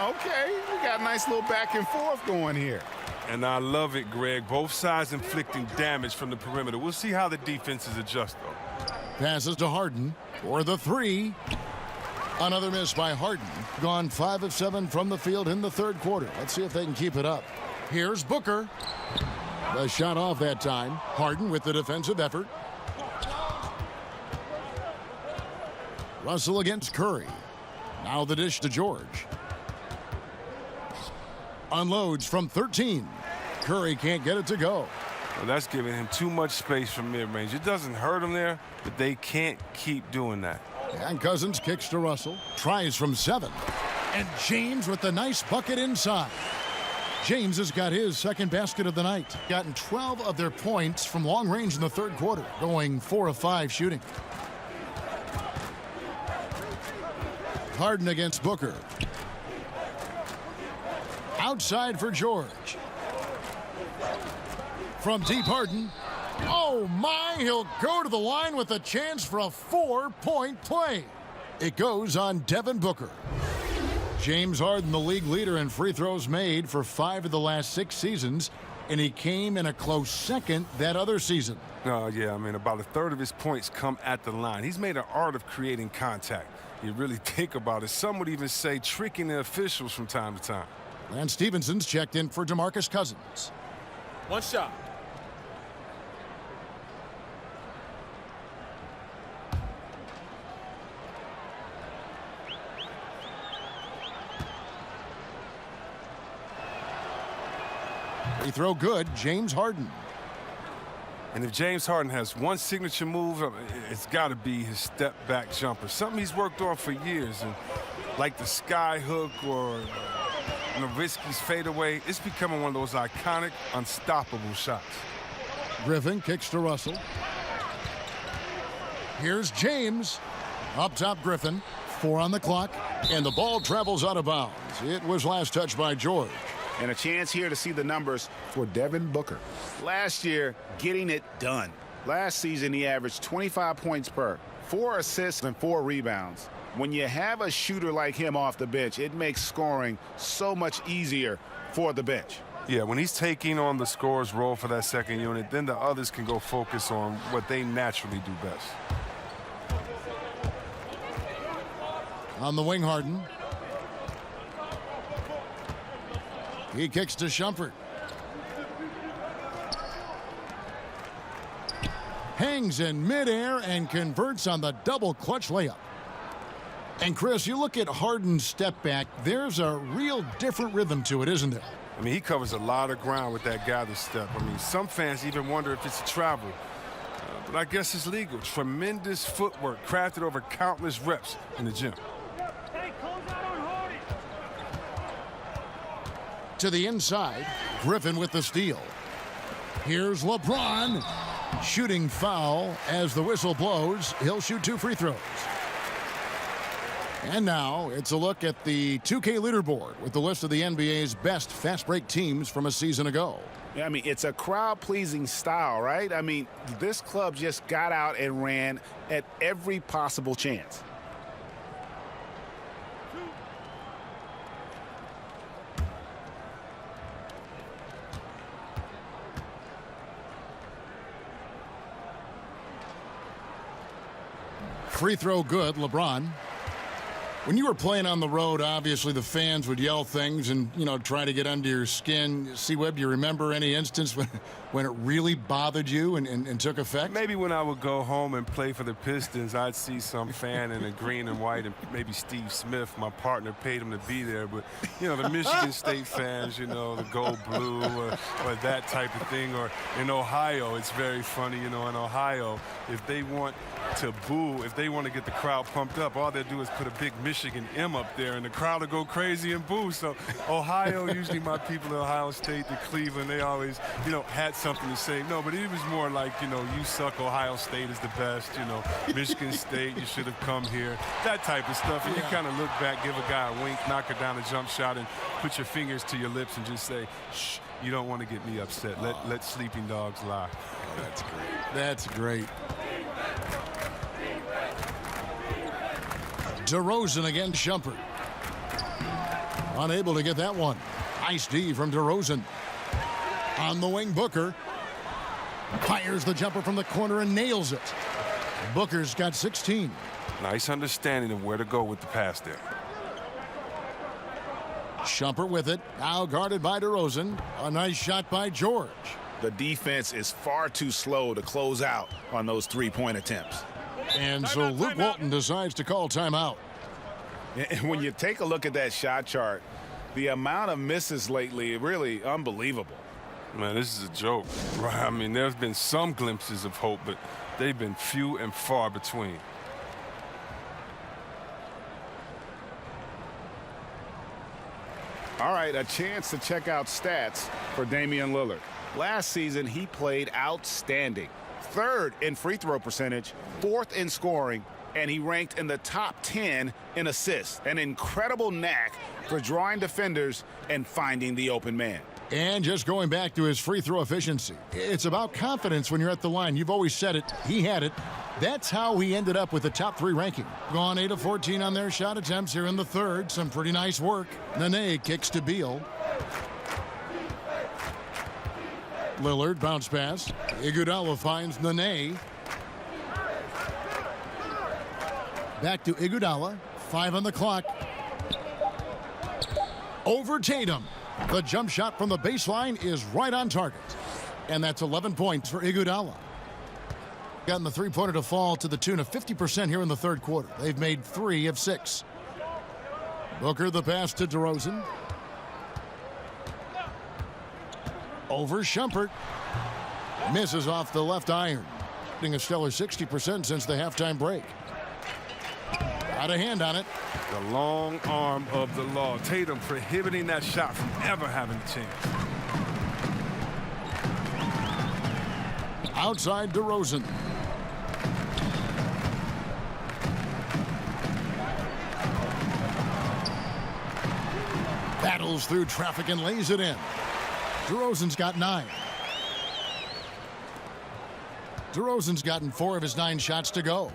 Okay, we got a nice little back and forth going here. And I love it, Greg. Both sides inflicting damage from the perimeter. We'll see how the defenses adjust, though. Passes to Harden for the 3. Another miss by Harden. Gone 5 of 7 from the field in the third quarter. Let's see if they can keep it up. Here's Booker. The shot off that time. Harden with the defensive effort. Russell against Curry. Now the dish to George. Unloads from 13. Curry can't get it to go. Well, that's giving him too much space from mid-range. It doesn't hurt him there, but they can't keep doing that. And Cousins kicks to Russell. Tries from 7. And James with the nice bucket inside. James has got his second basket of the night. Gotten 12 of their points from long range in the third quarter. Going 4 of 5 shooting. Harden against Booker. Outside for George. From deep, Harden. Oh my, he'll go to the line with a chance for a 4-point play. It goes on Devin Booker. James Harden, the league leader in free throws made for 5 of the last 6 seasons, and he came in a close second that other season. Yeah, I mean, about a third of his points come at the line. He's made an art of creating contact. You really think about it. Some would even say tricking the officials from time to time. And Stevenson's checked in for DeMarcus Cousins. 1 shot. Free throw good, James Harden. And if James Harden has one signature move, it's got to be his step-back jumper. Something he's worked on for years. And like the sky hook or Nowitzki's fadeaway, it's becoming one of those iconic, unstoppable shots. Griffin kicks to Russell. Here's James. Up top, Griffin. 4 on the clock, and the ball travels out of bounds. It was last touched by George. And a chance here to see the numbers for Devin Booker. Last year, getting it done. Last season, he averaged 25 points per, 4 assists and 4 rebounds. When you have a shooter like him off the bench, it makes scoring so much easier for the bench. Yeah, when he's taking on the scorer's role for that second unit, then the others can go focus on what they naturally do best. On the wing, Harden. He kicks to Shumpert. Hangs in midair and converts on the double clutch layup. And Chris, you look at Harden's step back, there's a real different rhythm to it, isn't there? I mean, he covers a lot of ground with that gather step. I mean, some fans even wonder if it's a travel. But I guess it's legal. Tremendous footwork crafted over countless reps in the gym. To the inside, Griffin with the steal. Here's LeBron. Shooting foul as the whistle blows. He'll shoot 2 free throws. And now it's a look at the 2K leaderboard with the list of the NBA's best fast break teams from a season ago. Yeah, I mean, it's a crowd-pleasing style, right? I mean, this club just got out and ran at every possible chance. Free throw good, LeBron. When you were playing on the road, obviously the fans would yell things and, try to get under your skin. C-Web, do you remember any instance when it really bothered you and took effect? Maybe when I would go home and play for the Pistons, I'd see some fan in a green and white, and maybe Steve Smith, my partner, paid him to be there. But, the Michigan State fans, the gold blue or that type of thing. Or in Ohio, it's very funny, in Ohio, if they want to boo, if they want to get the crowd pumped up, all they do is put a big Michigan M up there, and the crowd will go crazy and boo. So Ohio, usually my people in Ohio State, to Cleveland, they always, had something to say. No, but it was more like, you suck, Ohio State is the best, Michigan State, you should have come here, that type of stuff. And you kind of look back, give a guy a wink, knock it down a jump shot, and put your fingers to your lips and just say, shh, you don't want to get me upset. Let sleeping dogs lie. Oh, that's great. That's great. DeRozan against Shumpert. Unable to get that one. Nice D from DeRozan. On the wing, Booker. Fires the jumper from the corner and nails it. Booker's got 16. Nice understanding of where to go with the pass there. Shumpert with it. Now guarded by DeRozan. A nice shot by George. The defense is far too slow to close out on those three-point attempts. And so Luke Walton decides to call timeout. And when you take a look at that shot chart, the amount of misses lately, really unbelievable. Man, this is a joke, right? I mean, there's been some glimpses of hope, but they've been few and far between. All right, a chance to check out stats for Damian Lillard. Last season, he played outstanding. 3rd in free throw percentage, 4th in scoring, and he ranked in the top 10 in assists. An incredible knack for drawing defenders and finding the open man. And just going back to his free throw efficiency, it's about confidence when you're at the line. You've always said it. He had it. That's how he ended up with the top 3 ranking. Gone 8 of 14 on their shot attempts here in the 3rd. Some pretty nice work. Nene kicks to Beal. Lillard bounce pass. Iguodala finds Nene. Back to Iguodala. 5 on the clock. Over Tatum. The jump shot from the baseline is right on target. And that's 11 points for Iguodala. Gotten the three-pointer to fall to the tune of 50% here in the 3rd quarter. They've made 3 of 6. Booker the pass to DeRozan. Over Shumpert. Misses off the left iron. Getting a stellar 60% since the halftime break. Got a hand on it. The long arm of the law. Tatum prohibiting that shot from ever having a chance. Outside DeRozan. Battles through traffic and lays it in. DeRozan's got 9. DeRozan's gotten 4 of his 9 shots to go.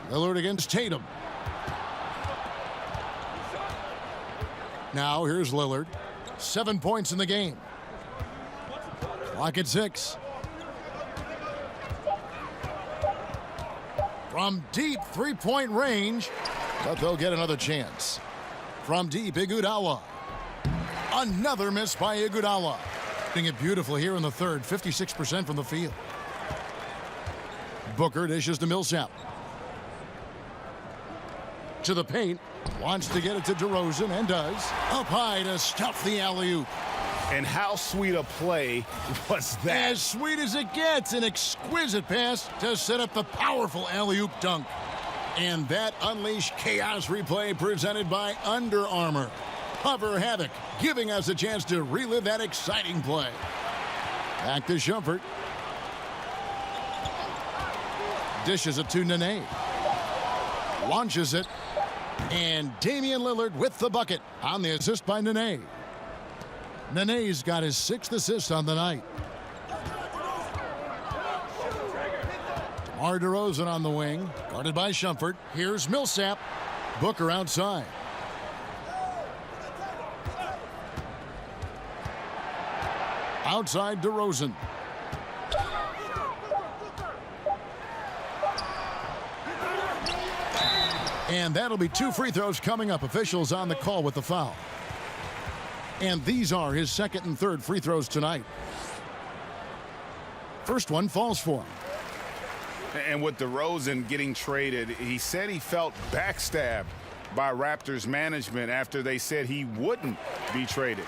Lillard against Tatum. Now here's Lillard. 7 points in the game. Clock at 6. From deep three-point range, but they'll get another chance. From deep, Iguodala. Another miss by Iguodala. Doing it beautifully here in the 3rd, 56% from the field. Booker dishes to Millsap. To the paint, wants to get it to DeRozan and does. Up high to stuff the alley-oop. And how sweet a play was that? As sweet as it gets, an exquisite pass to set up the powerful alley-oop dunk. And that unleashed chaos replay presented by Under Armour. Hover Havoc, giving us a chance to relive that exciting play. Back to Shumpert. Dishes it to Nene. Launches it. And Damian Lillard with the bucket on the assist by Nene. Nene's got his 6th assist on the night. DeMar DeRozan on the wing, guarded by Shumpert. Here's Millsap. Booker outside. Outside DeRozan. And that'll be 2 free throws coming up. Officials on the call with the foul. And these are his second and third free throws tonight. First one falls for him. And with DeRozan getting traded, he said he felt backstabbed by Raptors management after they said he wouldn't be traded.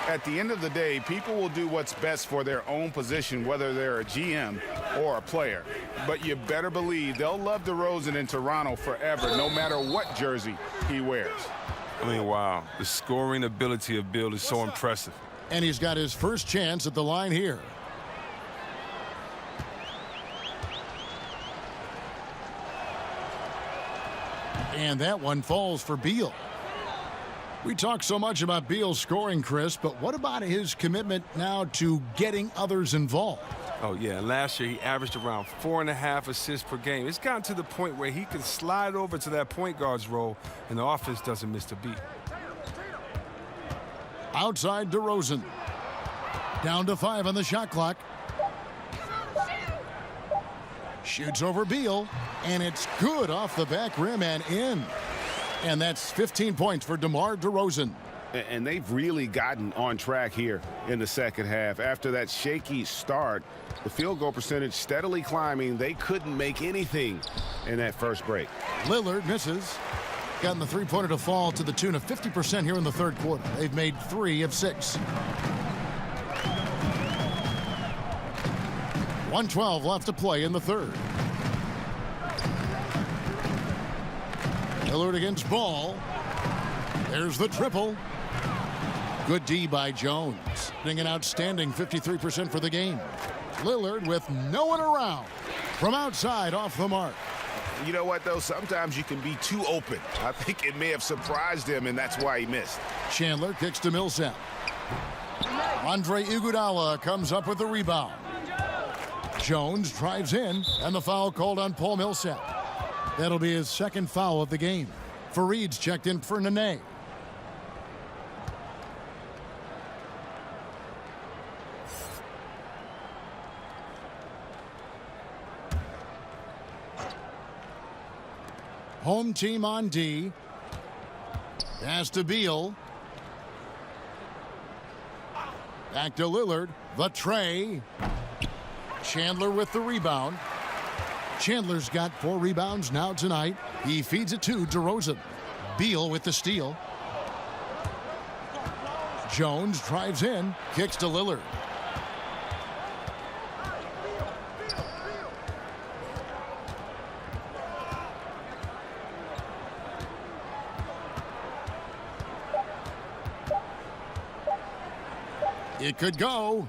At the end of the day, people will do what's best for their own position, whether they're a GM or a player. But you better believe they'll love DeRozan in Toronto forever, no matter what jersey he wears. I mean, wow. The scoring ability of Bill is so impressive. And he's got his first chance at the line here. And that one falls for Beal. We talk so much about Beal's scoring, Chris, but what about his commitment now to getting others involved? Oh, yeah. Last year, he averaged around 4.5 assists per game. It's gotten to the point where he can slide over to that point guard's role, and the offense doesn't miss a beat. Outside DeRozan. Down to 5 on the shot clock. Shoots over Beal, and it's good off the back rim and in. And that's 15 points for DeMar DeRozan. And they've really gotten on track here in the second half. After that shaky start, the field goal percentage steadily climbing. They couldn't make anything in that first break. Lillard misses. Gotten the three-pointer to fall to the tune of 50% here in the third quarter. They've made 3 of 6. 1:12 left to play in the third. Lillard against Ball. There's the triple. Good D by Jones. Getting an outstanding 53% for the game. Lillard with no one around. From outside off the mark. You know what, though? Sometimes you can be too open. I think it may have surprised him, and that's why he missed. Chandler kicks to Millsap. Andre Iguodala comes up with the rebound. Jones drives in, and the foul called on Paul Millsap. That'll be his second foul of the game. Fareed's checked in for Nene. Home team on D. Pass to Beal. Back to Lillard. The tray. Chandler with the rebound. Chandler's got 4 rebounds now tonight. He feeds it to DeRozan. Beal with the steal. Jones drives in, kicks to Lillard. It could go.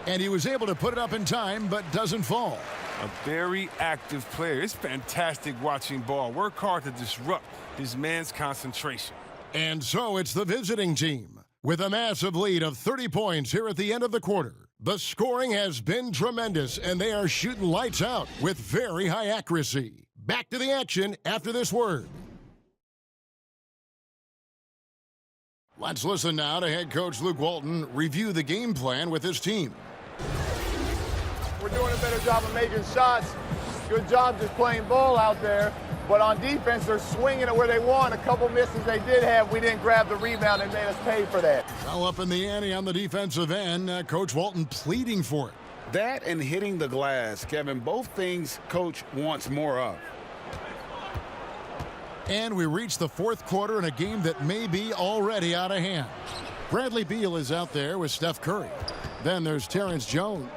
And he was able to put it up in time, but doesn't fall. A very active player. It's fantastic watching Ball work hard to disrupt his man's concentration. And so it's the visiting team with a massive lead of 30 points here at the end of the quarter. The scoring has been tremendous, and they are shooting lights out with very high accuracy. Back to the action after this word. Let's listen now to head coach Luke Walton review the game plan with his team. We're doing a better job of making shots. Good job just playing ball out there. But on defense, they're swinging it where they want. A couple misses they did have. We didn't grab the rebound and made us pay for that. Well, up in the ante on the defensive end, Coach Walton pleading for it. That and hitting the glass, Kevin, both things Coach wants more of. And we reach the fourth quarter in a game that may be already out of hand. Bradley Beal is out there with Steph Curry. Then there's Terrence Jones.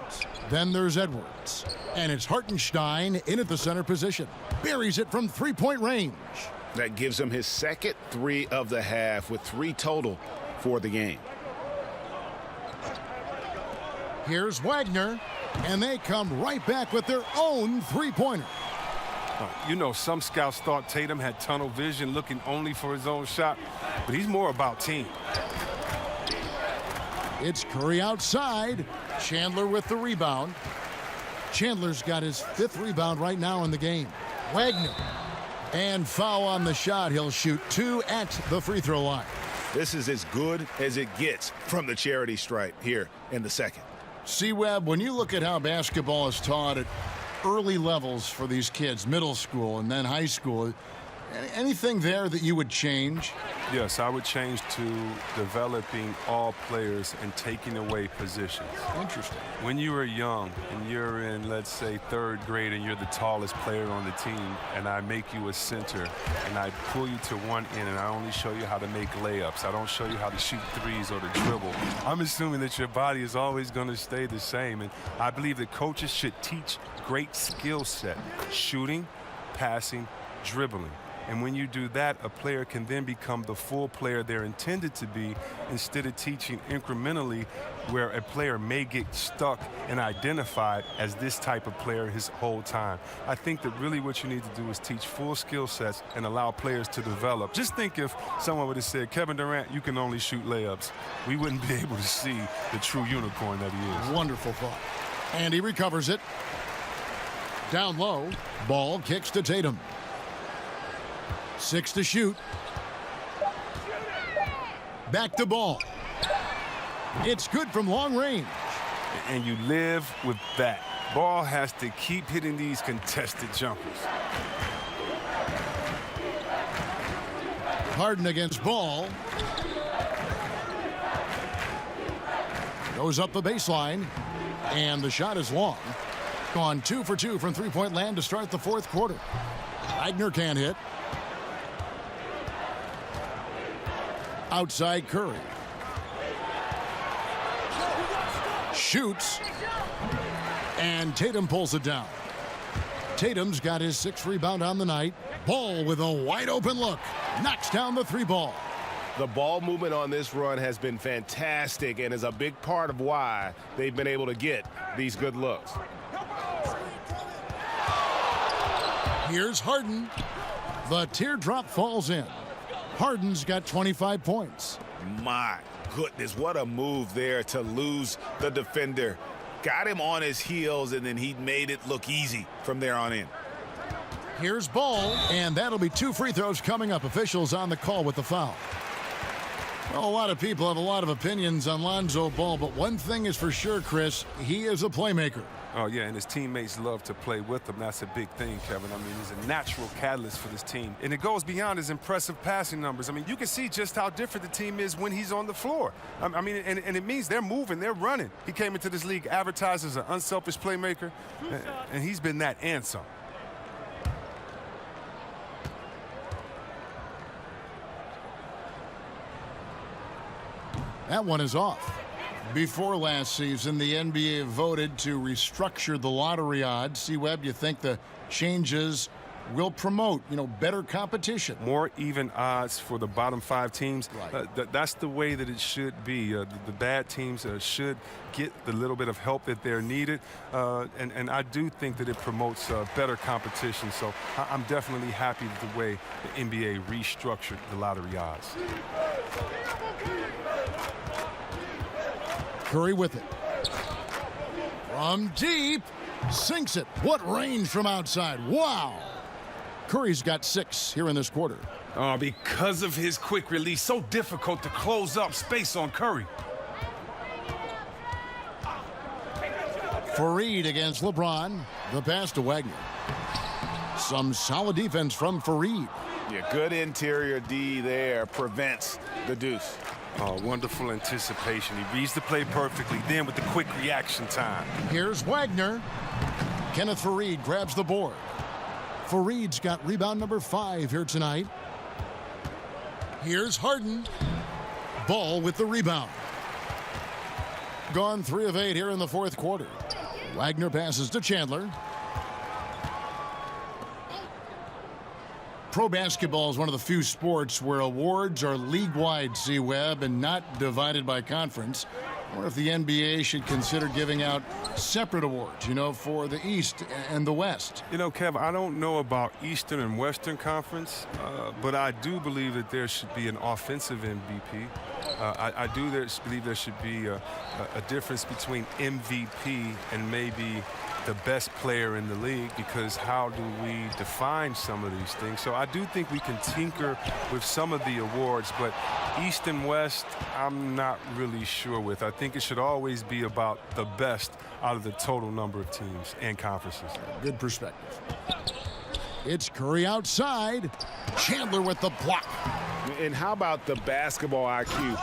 Then there's Edwards. And it's Hartenstein in at the center position. Buries it from three-point range. That gives him his second 3 of the half with 3 total for the game. Here's Wagner. And they come right back with their own three-pointer. You know, some scouts thought Tatum had tunnel vision looking only for his own shot, but he's more about team. It's Curry outside. Chandler with the rebound. Chandler's got his 5th rebound right now in the game. Wagner. And foul on the shot. He'll shoot 2 at the free throw line. This is as good as it gets from the charity stripe here in the second. C-Webb, when you look at how basketball is taught at early levels for these kids, middle school and then high school, Anything there that you would change? Yes, I would change to developing all players and taking away positions. Interesting. When you are young and you're in, let's say, 3rd grade and you're the tallest player on the team, and I make you a center and I pull you to one end and I only show you how to make layups, I don't show you how to shoot threes or to dribble, I'm assuming that your body is always going to stay the same. And I believe that coaches should teach great skill set: shooting, passing, dribbling. And when you do that, a player can then become the full player they're intended to be, instead of teaching incrementally where a player may get stuck and identified as this type of player his whole time. I think that really what you need to do is teach full skill sets and allow players to develop. Just think if someone would have said, Kevin Durant, you can only shoot layups. We wouldn't be able to see the true unicorn that he is. Wonderful thought. And he recovers it. Down low, ball kicks to Tatum. 6 to shoot. Back to ball. It's good from long range. And you live with that. Ball has to keep hitting these contested jumpers. Harden against Ball. Goes up the baseline. And the shot is long. Gone 2 for 2 from three-point land to start the 4th quarter. Wagner can't hit. Outside Curry. Shoots. And Tatum pulls it down. Tatum's got his 6th rebound on the night. Ball with a wide open look. Knocks down the 3 ball. The ball movement on this run has been fantastic and is a big part of why they've been able to get these good looks. Here's Harden. The teardrop falls in. Harden's got 25 points. My goodness, what a move there to lose the defender. Got him on his heels, and then he made it look easy from there on in. Here's Ball, and that'll be 2 free throws coming up. Officials on the call with the foul. Well, a lot of people have a lot of opinions on Lonzo Ball, but one thing is for sure, Chris, he is a playmaker. Oh, yeah, and his teammates love to play with him. That's a big thing, Kevin. I mean, he's a natural catalyst for this team. And it goes beyond his impressive passing numbers. I mean, you can see just how different the team is when he's on the floor. I mean, and it means they're moving, they're running. He came into this league advertised as an unselfish playmaker, and he's been that and some. That one is off. Before last season, the NBA voted to restructure the lottery odds. C-Webb, you think the changes will promote, better competition? More even odds for the bottom 5 teams. Right. That's the way that it should be. The bad teams should get the little bit of help that they're needed. And I do think that it promotes better competition. So I'm definitely happy with the way the NBA restructured the lottery odds. Curry with it. From deep. Sinks it. What range from outside. Wow. Curry's got 6 here in this quarter. Oh, because of his quick release, so difficult to close up space on Curry. Fareed against LeBron. The pass to Wagner. Some solid defense from Fareed. Yeah, good interior D there prevents the deuce. Oh, wonderful anticipation. He reads the play perfectly, then with the quick reaction time. Here's Wagner. Kenneth Fareed grabs the board. Fareed's got rebound number 5 here tonight. Here's Harden. Ball with the rebound. Gone 3 of 8 here in the 4th quarter. Wagner passes to Chandler. Pro basketball is one of the few sports where awards are league-wide, C-Webb, and not divided by conference. I wonder if the NBA should consider giving out separate awards, for the East and the West. Kev, I don't know about Eastern and Western Conference, but I do believe that there should be an offensive MVP. I do believe there should be a difference between MVP and maybe the best player in the league, because how do we define some of these things? So I do think we can tinker with some of the awards, but East and West, I'm not really sure with. I think it should always be about the best out of the total number of teams and conferences. Good perspective. It's Curry outside. Chandler with the block. And how about the basketball IQ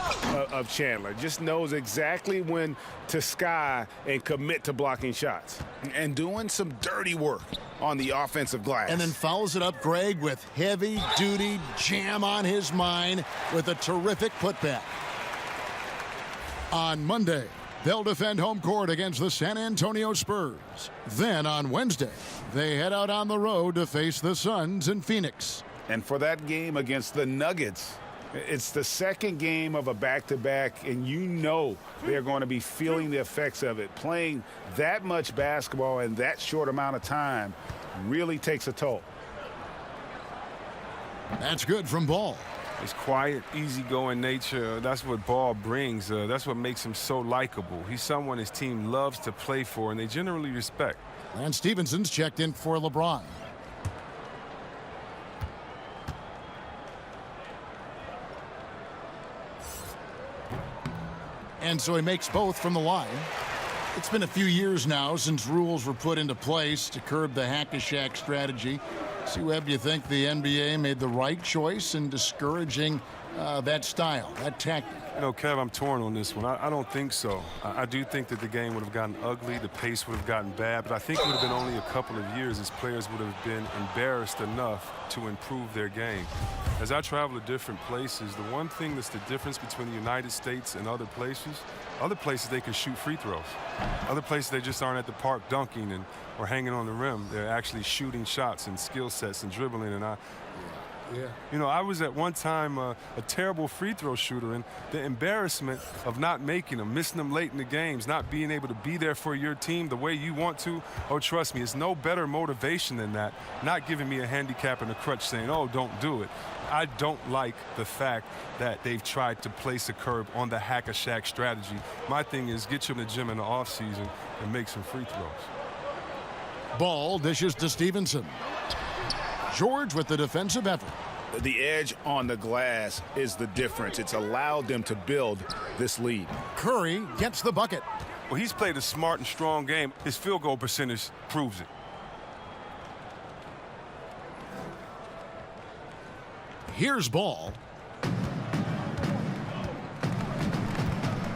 of Chandler? Just knows exactly when to sky and commit to blocking shots. And doing some dirty work on the offensive glass. And then fouls it up, Greg, with heavy-duty jam on his mind with a terrific putback. On Monday, they'll defend home court against the San Antonio Spurs. Then on Wednesday, they head out on the road to face the Suns in Phoenix. And for that game against the Nuggets, it's the second game of a back-to-back, and you know they're going to be feeling the effects of it. Playing that much basketball in that short amount of time really takes a toll. That's good from Ball. His quiet, easygoing nature, that's what Ball brings. That's what makes him so likable. He's someone his team loves to play for, and they generally respect. And Stevenson's checked in for LeBron. And so he makes both from the line. It's been a few years now since rules were put into place to curb the hack-a-shack strategy. C-Webb, do you think the NBA made the right choice in discouraging that style, that tactic? You know, Kev, I'm torn on this one. I don't think so. I do think that the game would have gotten ugly, the pace would have gotten bad, but I think it would have been only a couple of years as players would have been embarrassed enough to improve their game. As I travel to different places, the one thing that's the difference between the United States and other places they can shoot free throws. Other places they just aren't at the park dunking or hanging on the rim. They're actually shooting shots and skill sets and dribbling. And you know, I was at one time a terrible free throw shooter, and the embarrassment of not making them, missing them late in the games, not being able to be there for your team the way you want to, oh, trust me, it's no better motivation than that. Not giving me a handicap and a crutch saying, oh, don't do it. I don't like the fact that they've tried to place a curb on the hack-a-shack strategy. My thing is get you in the gym in the offseason and make some free throws. Ball dishes to Stevenson. George with the defensive effort. The edge on the glass is the difference. It's allowed them to build this lead. Curry gets the bucket. Well, he's played a smart and strong game. His field goal percentage proves it. Here's Ball.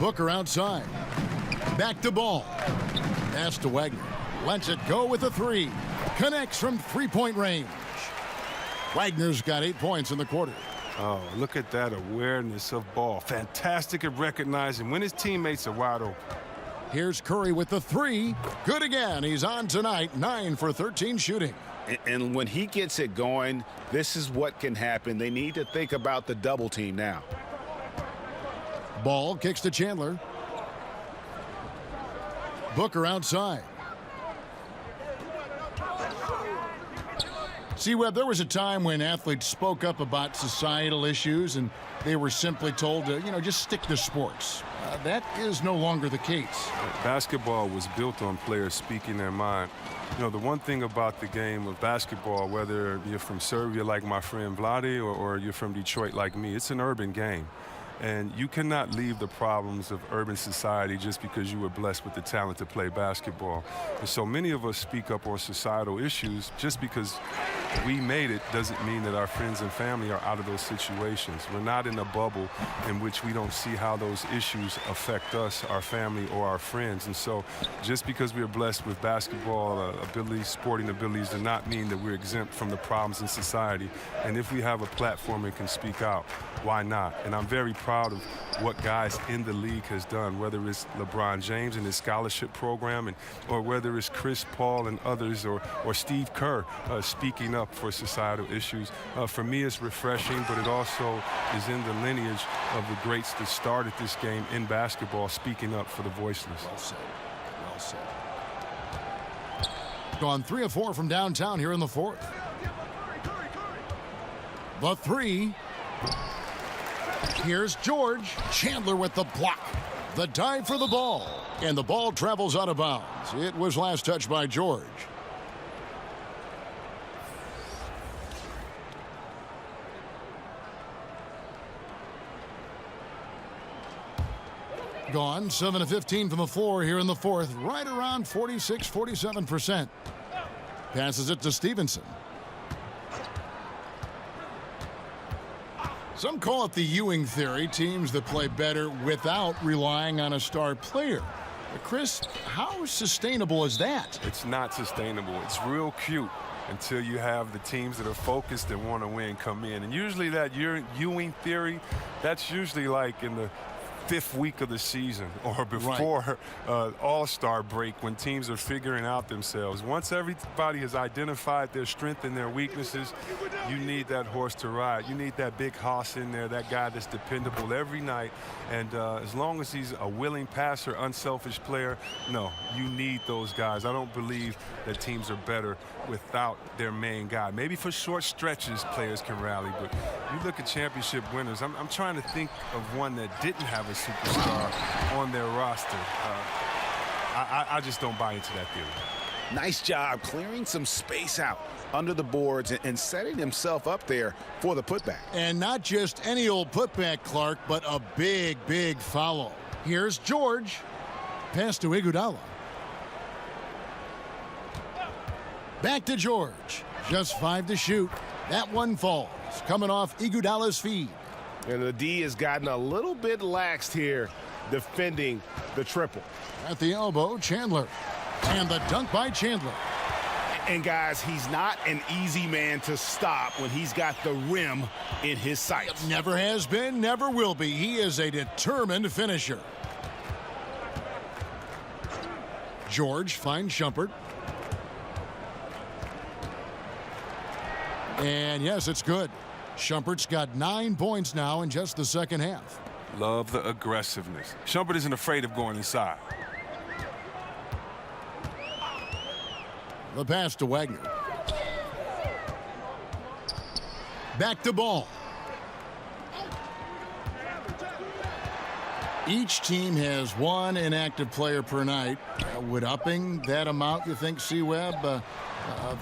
Booker outside. Back to Ball. Pass to Wagner. Lets it go with a three. Connects from three-point range. Wagner's got 8 points in the quarter. Oh, look at that awareness of Ball. Fantastic at recognizing when his teammates are wide open. Here's Curry with the three. Good again. He's on tonight, 9 for 13 shooting. And when he gets it going, this is what can happen. They need to think about the double team now. Ball kicks to Chandler. Booker outside. C-Webb, there was a time when athletes spoke up about societal issues and they were simply told to, just stick to sports. That is no longer the case. Basketball was built on players speaking their mind. The one thing about the game of basketball, whether you're from Serbia like my friend Vlade or you're from Detroit like me, it's an urban game. And you cannot leave the problems of urban society just because you were blessed with the talent to play basketball. And so many of us speak up on societal issues. Just because we made it doesn't mean that our friends and family are out of those situations. We're not in a bubble in which we don't see how those issues affect us, our family, or our friends. And so just because we're blessed with basketball abilities, sporting abilities, does not mean that we're exempt from the problems in society. And if we have a platform and can speak out, why not? And I'm very proud of what guys in the league has done, whether it's LeBron James and his scholarship program, or whether it's Chris Paul and others, or Steve Kerr speaking up for societal issues. For me, it's refreshing, but it also is in the lineage of the greats that started this game in basketball, speaking up for the voiceless. Well said. Well said. Gone 3 of 4 from downtown here in the fourth. The three. Here's George. Chandler with the block. The dive for the ball. And the ball travels out of bounds. It was last touched by George. Gone 7 of 15 from the floor here in the fourth. Right around 46-47%. Passes it to Stevenson. Some call it the Ewing theory, teams that play better without relying on a star player. But Chris, how sustainable is that? It's not sustainable. It's real cute until you have the teams that are focused and want to win come in. And usually that Ewing theory, that's usually like in the 5th week of the season or before All-Star break when teams are figuring out themselves. Once everybody has identified their strength and their weaknesses, you need that horse to ride. You need that big hoss in there, that guy that's dependable every night. And as long as he's a willing passer, unselfish player, no, you need those guys. I don't believe that teams are better without their main guy. Maybe for short stretches, players can rally, but you look at championship winners. I'm trying to think of one that didn't have a superstar on their roster. I just don't buy into that theory. Nice job clearing some space out under the boards and setting himself up there for the putback. And not just any old putback, Clark, but a big, big follow. Here's George. Pass to Iguodala. Back to George. Just 5 to shoot. That one falls. Coming off Iguodala's feed. And the D has gotten a little bit laxed here defending the triple. At the elbow, Chandler. And the dunk by Chandler. And guys, he's not an easy man to stop when he's got the rim in his sights. Never has been, never will be. He is a determined finisher. George finds Shumpert. And yes, it's good. Shumpert's got 9 points now in just the second half. Love the aggressiveness. Shumpert isn't afraid of going inside. The pass to Wagner. Back to Ball. Each team has 1 inactive player per night. Would upping that amount, you think, C-Webb,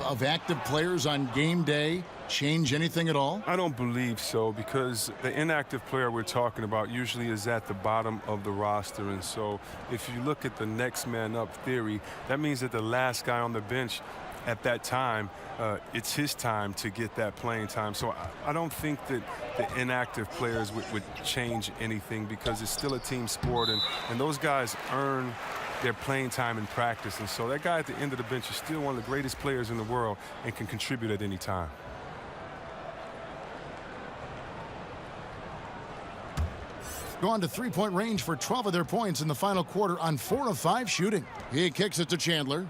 of active players on game day change anything at all? I don't believe so, because the inactive player we're talking about usually is at the bottom of the roster. And so if you look at the next man up theory, that means that the last guy on the bench at that time, it's his time to get that playing time. So I don't think that the inactive players would change anything, because it's still a team sport, and those guys earn their playing time in practice. And so that guy at the end of the bench is still one of the greatest players in the world and can contribute at any time. Gone to 3-point range for 12 of their points in the final quarter on 4 of 5 shooting. He kicks it to Chandler.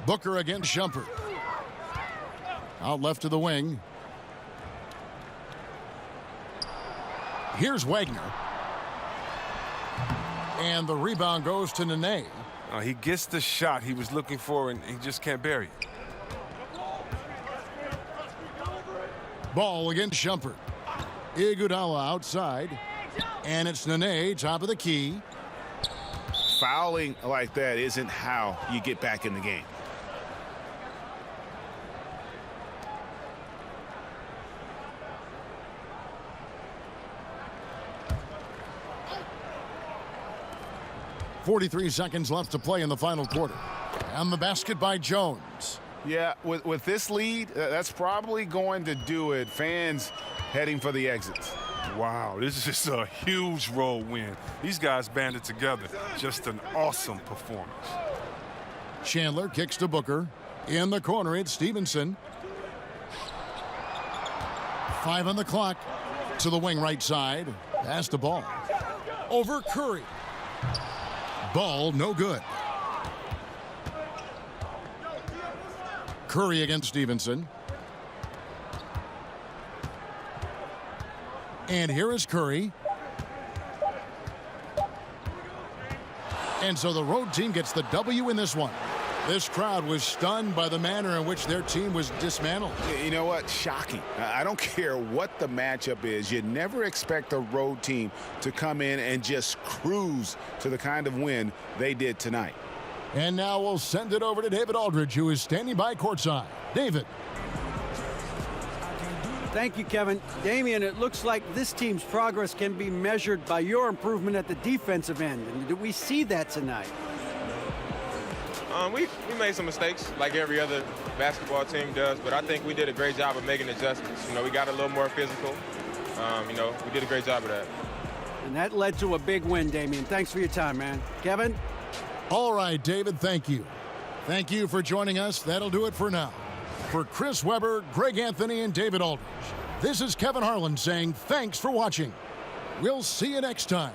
Booker against Shumpert. Out left to the wing. Here's Wagner. And the rebound goes to Nene. He gets the shot he was looking for, and he just can't bury it. Ball against Shumpert. Iguodala outside. And it's Nene, top of the key. Fouling like that isn't how you get back in the game. .43 seconds left to play in the final quarter. And the basket by Jones. Yeah, with this lead, that's probably going to do it. Fans heading for the exits. Wow, this is just a huge road win. These guys banded together. Just an awesome performance. Chandler kicks to Booker. In the corner, it's Stevenson. 5 on the clock. To the wing right side. Pass the ball. Over Curry. Ball no good. Curry against Stevenson. And here is Curry. And so the road team gets the W in this one. This crowd was stunned by the manner in which their team was dismantled. You know what? Shocking. I don't care what the matchup is. You never expect a road team to come in and just cruise to the kind of win they did tonight. And now we'll send it over to David Aldridge, who is standing by courtside. David. Thank you, Kevin. Damian, it looks like this team's progress can be measured by your improvement at the defensive end. And did we see that tonight? We made some mistakes like every other basketball team does, but I think we did a great job of making adjustments. You know, we got a little more physical. You know, we did a great job of that. And that led to a big win, Damian. Thanks for your time, man. Kevin? All right, David, thank you. Thank you for joining us. That'll do it for now. For Chris Webber, Greg Anthony, and David Aldridge, this is Kevin Harlan saying thanks for watching. We'll see you next time.